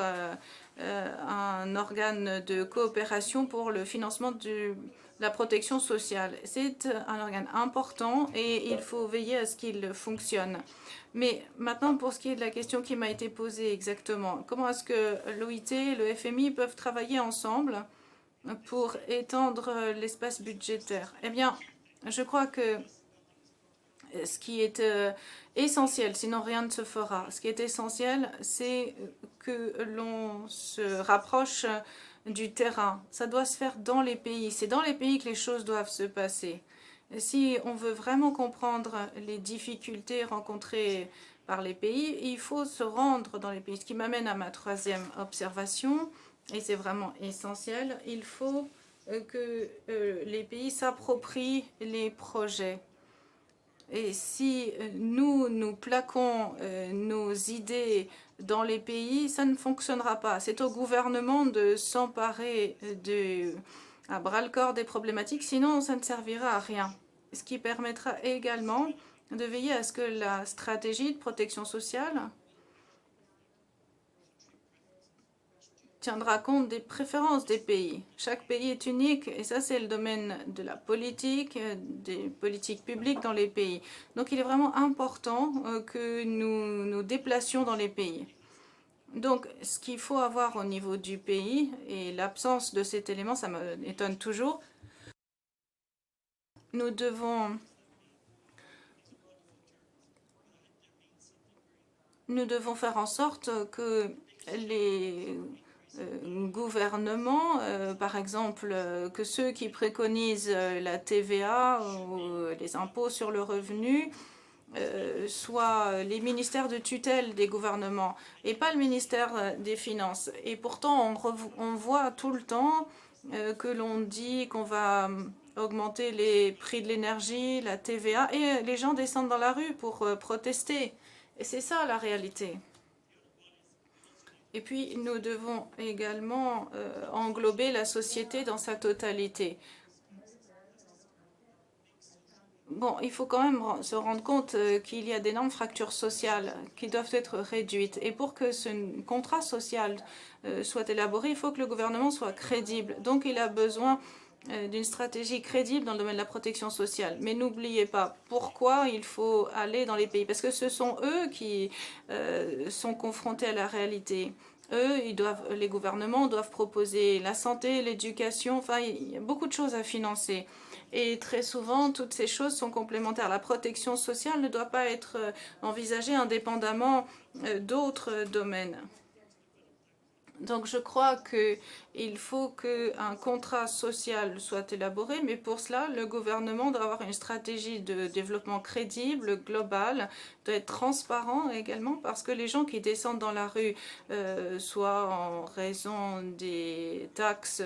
un organe de coopération pour le financement de la protection sociale. C'est un organe important et il faut veiller à ce qu'il fonctionne. Mais maintenant, pour ce qui est de la question qui m'a été posée exactement, comment est-ce que l'OIT et le FMI peuvent travailler ensemble pour étendre l'espace budgétaire? Eh bien, je crois que ce qui est essentiel, sinon rien ne se fera, ce qui est essentiel, c'est que l'on se rapproche du terrain. Ça doit se faire dans les pays. C'est dans les pays que les choses doivent se passer. Si on veut vraiment comprendre les difficultés rencontrées par les pays, il faut se rendre dans les pays. Ce qui m'amène à ma troisième observation, et c'est vraiment essentiel, il faut que les pays s'approprient les projets. Et si nous plaquons nos idées dans les pays, ça ne fonctionnera pas. C'est au gouvernement de s'emparer à bras-le-corps des problématiques, sinon ça ne servira à rien. Ce qui permettra également de veiller à ce que la stratégie de protection sociale tiendra compte des préférences des pays. Chaque pays est unique et ça, c'est le domaine de la politique, des politiques publiques dans les pays. Donc, il est vraiment important que nous nous déplacions dans les pays. Donc, ce qu'il faut avoir au niveau du pays, et l'absence de cet élément, ça m'étonne toujours, nous devons faire en sorte que les gouvernements, par exemple, que ceux qui préconisent la TVA ou les impôts sur le revenu soient les ministères de tutelle des gouvernements et pas le ministère des Finances. Et pourtant, on voit tout le temps que l'on dit qu'on va augmenter les prix de l'énergie, la TVA, et les gens descendent dans la rue pour protester. Et c'est ça la réalité. Et puis, nous devons également englober la société dans sa totalité. bon, il faut quand même se rendre compte qu'il y a d'énormes fractures sociales qui doivent être réduites. Et pour que ce contrat social soit élaboré, il faut que le gouvernement soit crédible. Donc, il a besoin d'une stratégie crédible dans le domaine de la protection sociale. Mais n'oubliez pas pourquoi il faut aller dans les pays, parce que ce sont eux qui sont confrontés à la réalité. Eux, les gouvernements doivent proposer la santé, l'éducation, enfin, il y a beaucoup de choses à financer. Et très souvent, toutes ces choses sont complémentaires. La protection sociale ne doit pas être envisagée indépendamment d'autres domaines. Donc je crois qu'il faut qu'un contrat social soit élaboré, mais pour cela, le gouvernement doit avoir une stratégie de développement crédible, globale, doit être transparent également, parce que les gens qui descendent dans la rue, soit en raison des taxes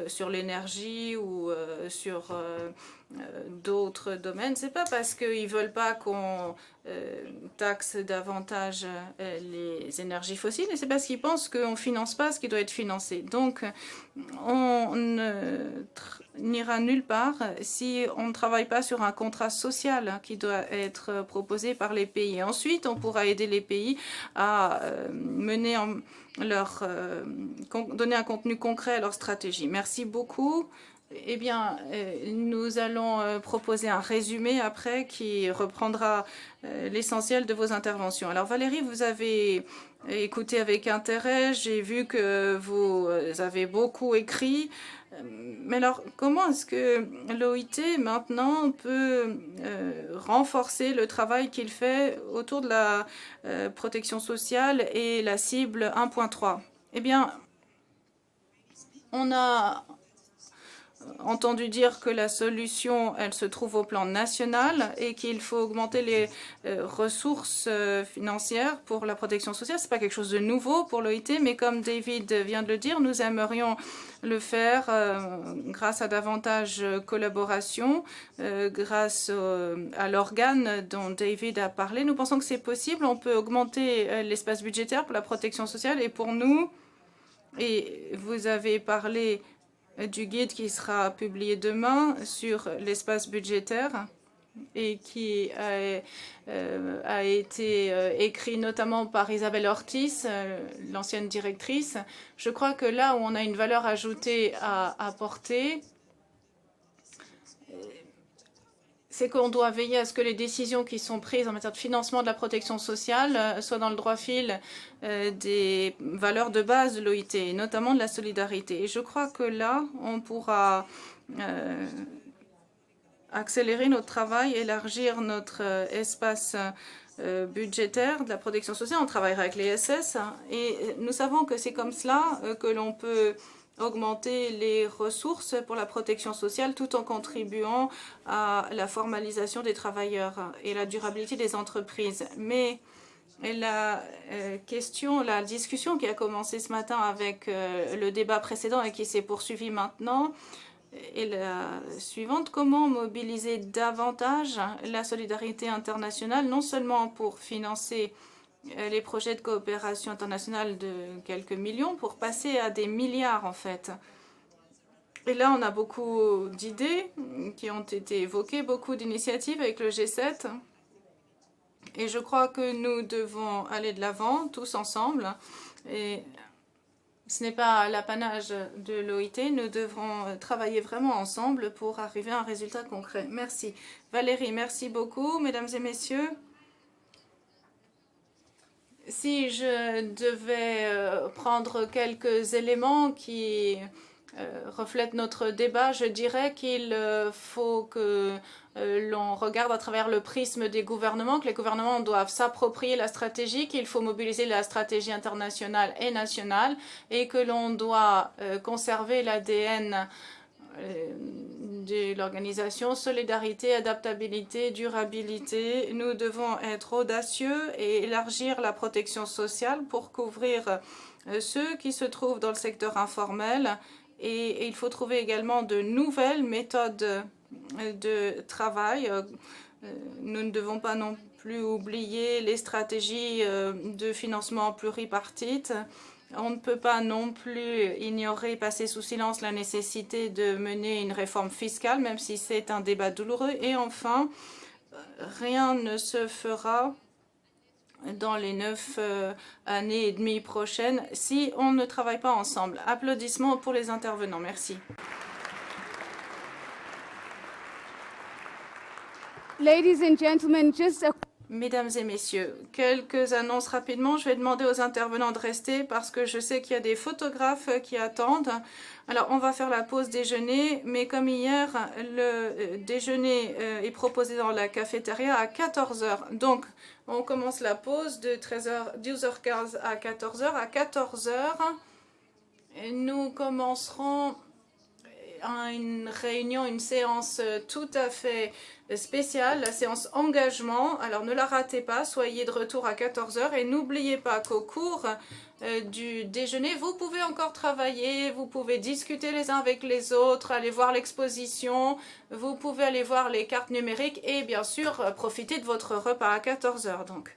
sur l'énergie ou sur d'autres domaines, c'est pas parce qu'ils veulent pas qu'on taxe davantage les énergies fossiles, et c'est parce qu'ils pensent qu'on finance pas ce qui doit être financé. Donc, on n'ira nulle part si on ne travaille pas sur un contrat social qui doit être proposé par les pays. Et ensuite, on pourra aider les pays à mener donner un contenu concret à leur stratégie. Merci beaucoup. Eh bien, nous allons proposer un résumé après qui reprendra l'essentiel de vos interventions. Alors Valérie, vous avez écouté avec intérêt, j'ai vu que vous avez beaucoup écrit. Mais alors, comment est-ce que l'OIT maintenant peut renforcer le travail qu'il fait autour de la protection sociale et la cible 1.3? Eh bien, on a entendu dire que la solution, elle se trouve au plan national et qu'il faut augmenter les ressources financières pour la protection sociale. Ce n'est pas quelque chose de nouveau pour l'OIT, mais comme David vient de le dire, nous aimerions le faire grâce à davantage de collaboration, grâce à l'organe dont David a parlé. Nous pensons que c'est possible. On peut augmenter l'espace budgétaire pour la protection sociale et pour nous, et vous avez parlé du guide qui sera publié demain sur l'espace budgétaire et qui a été écrit notamment par Isabelle Ortiz, l'ancienne directrice. Je crois que là où on a une valeur ajoutée à apporter, c'est qu'on doit veiller à ce que les décisions qui sont prises en matière de financement de la protection sociale soient dans le droit fil des valeurs de base de l'OIT, notamment de la solidarité. Et je crois que là, on pourra accélérer notre travail, élargir notre espace budgétaire de la protection sociale. On travaillera avec les SS et nous savons que c'est comme cela que l'on peut augmenter les ressources pour la protection sociale tout en contribuant à la formalisation des travailleurs et la durabilité des entreprises. Mais la discussion qui a commencé ce matin avec le débat précédent et qui s'est poursuivie maintenant est la suivante. Comment mobiliser davantage la solidarité internationale, non seulement pour financer les projets de coopération internationale de quelques millions pour passer à des milliards en fait. Et là, on a beaucoup d'idées qui ont été évoquées, beaucoup d'initiatives avec le G7. Et je crois que nous devons aller de l'avant tous ensemble. Et ce n'est pas l'apanage de l'OIT. Nous devrons travailler vraiment ensemble pour arriver à un résultat concret. Merci. Valérie, merci beaucoup, mesdames et messieurs. Si je devais prendre quelques éléments qui reflètent notre débat, je dirais qu'il faut que l'on regarde à travers le prisme des gouvernements, que les gouvernements doivent s'approprier la stratégie, qu'il faut mobiliser la stratégie internationale et nationale et que l'on doit conserver l'ADN de l'organisation, solidarité, adaptabilité, durabilité. Nous devons être audacieux et élargir la protection sociale pour couvrir ceux qui se trouvent dans le secteur informel. Et il faut trouver également de nouvelles méthodes de travail. Nous ne devons pas non plus oublier les stratégies de financement pluripartite. On ne peut pas non plus ignorer, passer sous silence la nécessité de mener une réforme fiscale, même si c'est un débat douloureux. Et enfin, rien ne se fera dans les 9 années et demie prochaines si on ne travaille pas ensemble. Applaudissements pour les intervenants. Merci. Ladies and gentlemen, just a Mesdames et messieurs, quelques annonces rapidement. Je vais demander aux intervenants de rester parce que je sais qu'il y a des photographes qui attendent. Alors, on va faire la pause déjeuner, mais comme hier, le déjeuner est proposé dans la cafétéria à 14 h. Donc, on commence la pause de 12h15 à 14 h. À 14 h, nous commencerons une réunion, une séance tout à fait spéciale, la séance engagement. Alors ne la ratez pas, soyez de retour à 14 h et n'oubliez pas qu'au cours du déjeuner, vous pouvez encore travailler, vous pouvez discuter les uns avec les autres, aller voir l'exposition, vous pouvez aller voir les cartes numériques et bien sûr profiter de votre repas à 14 h donc.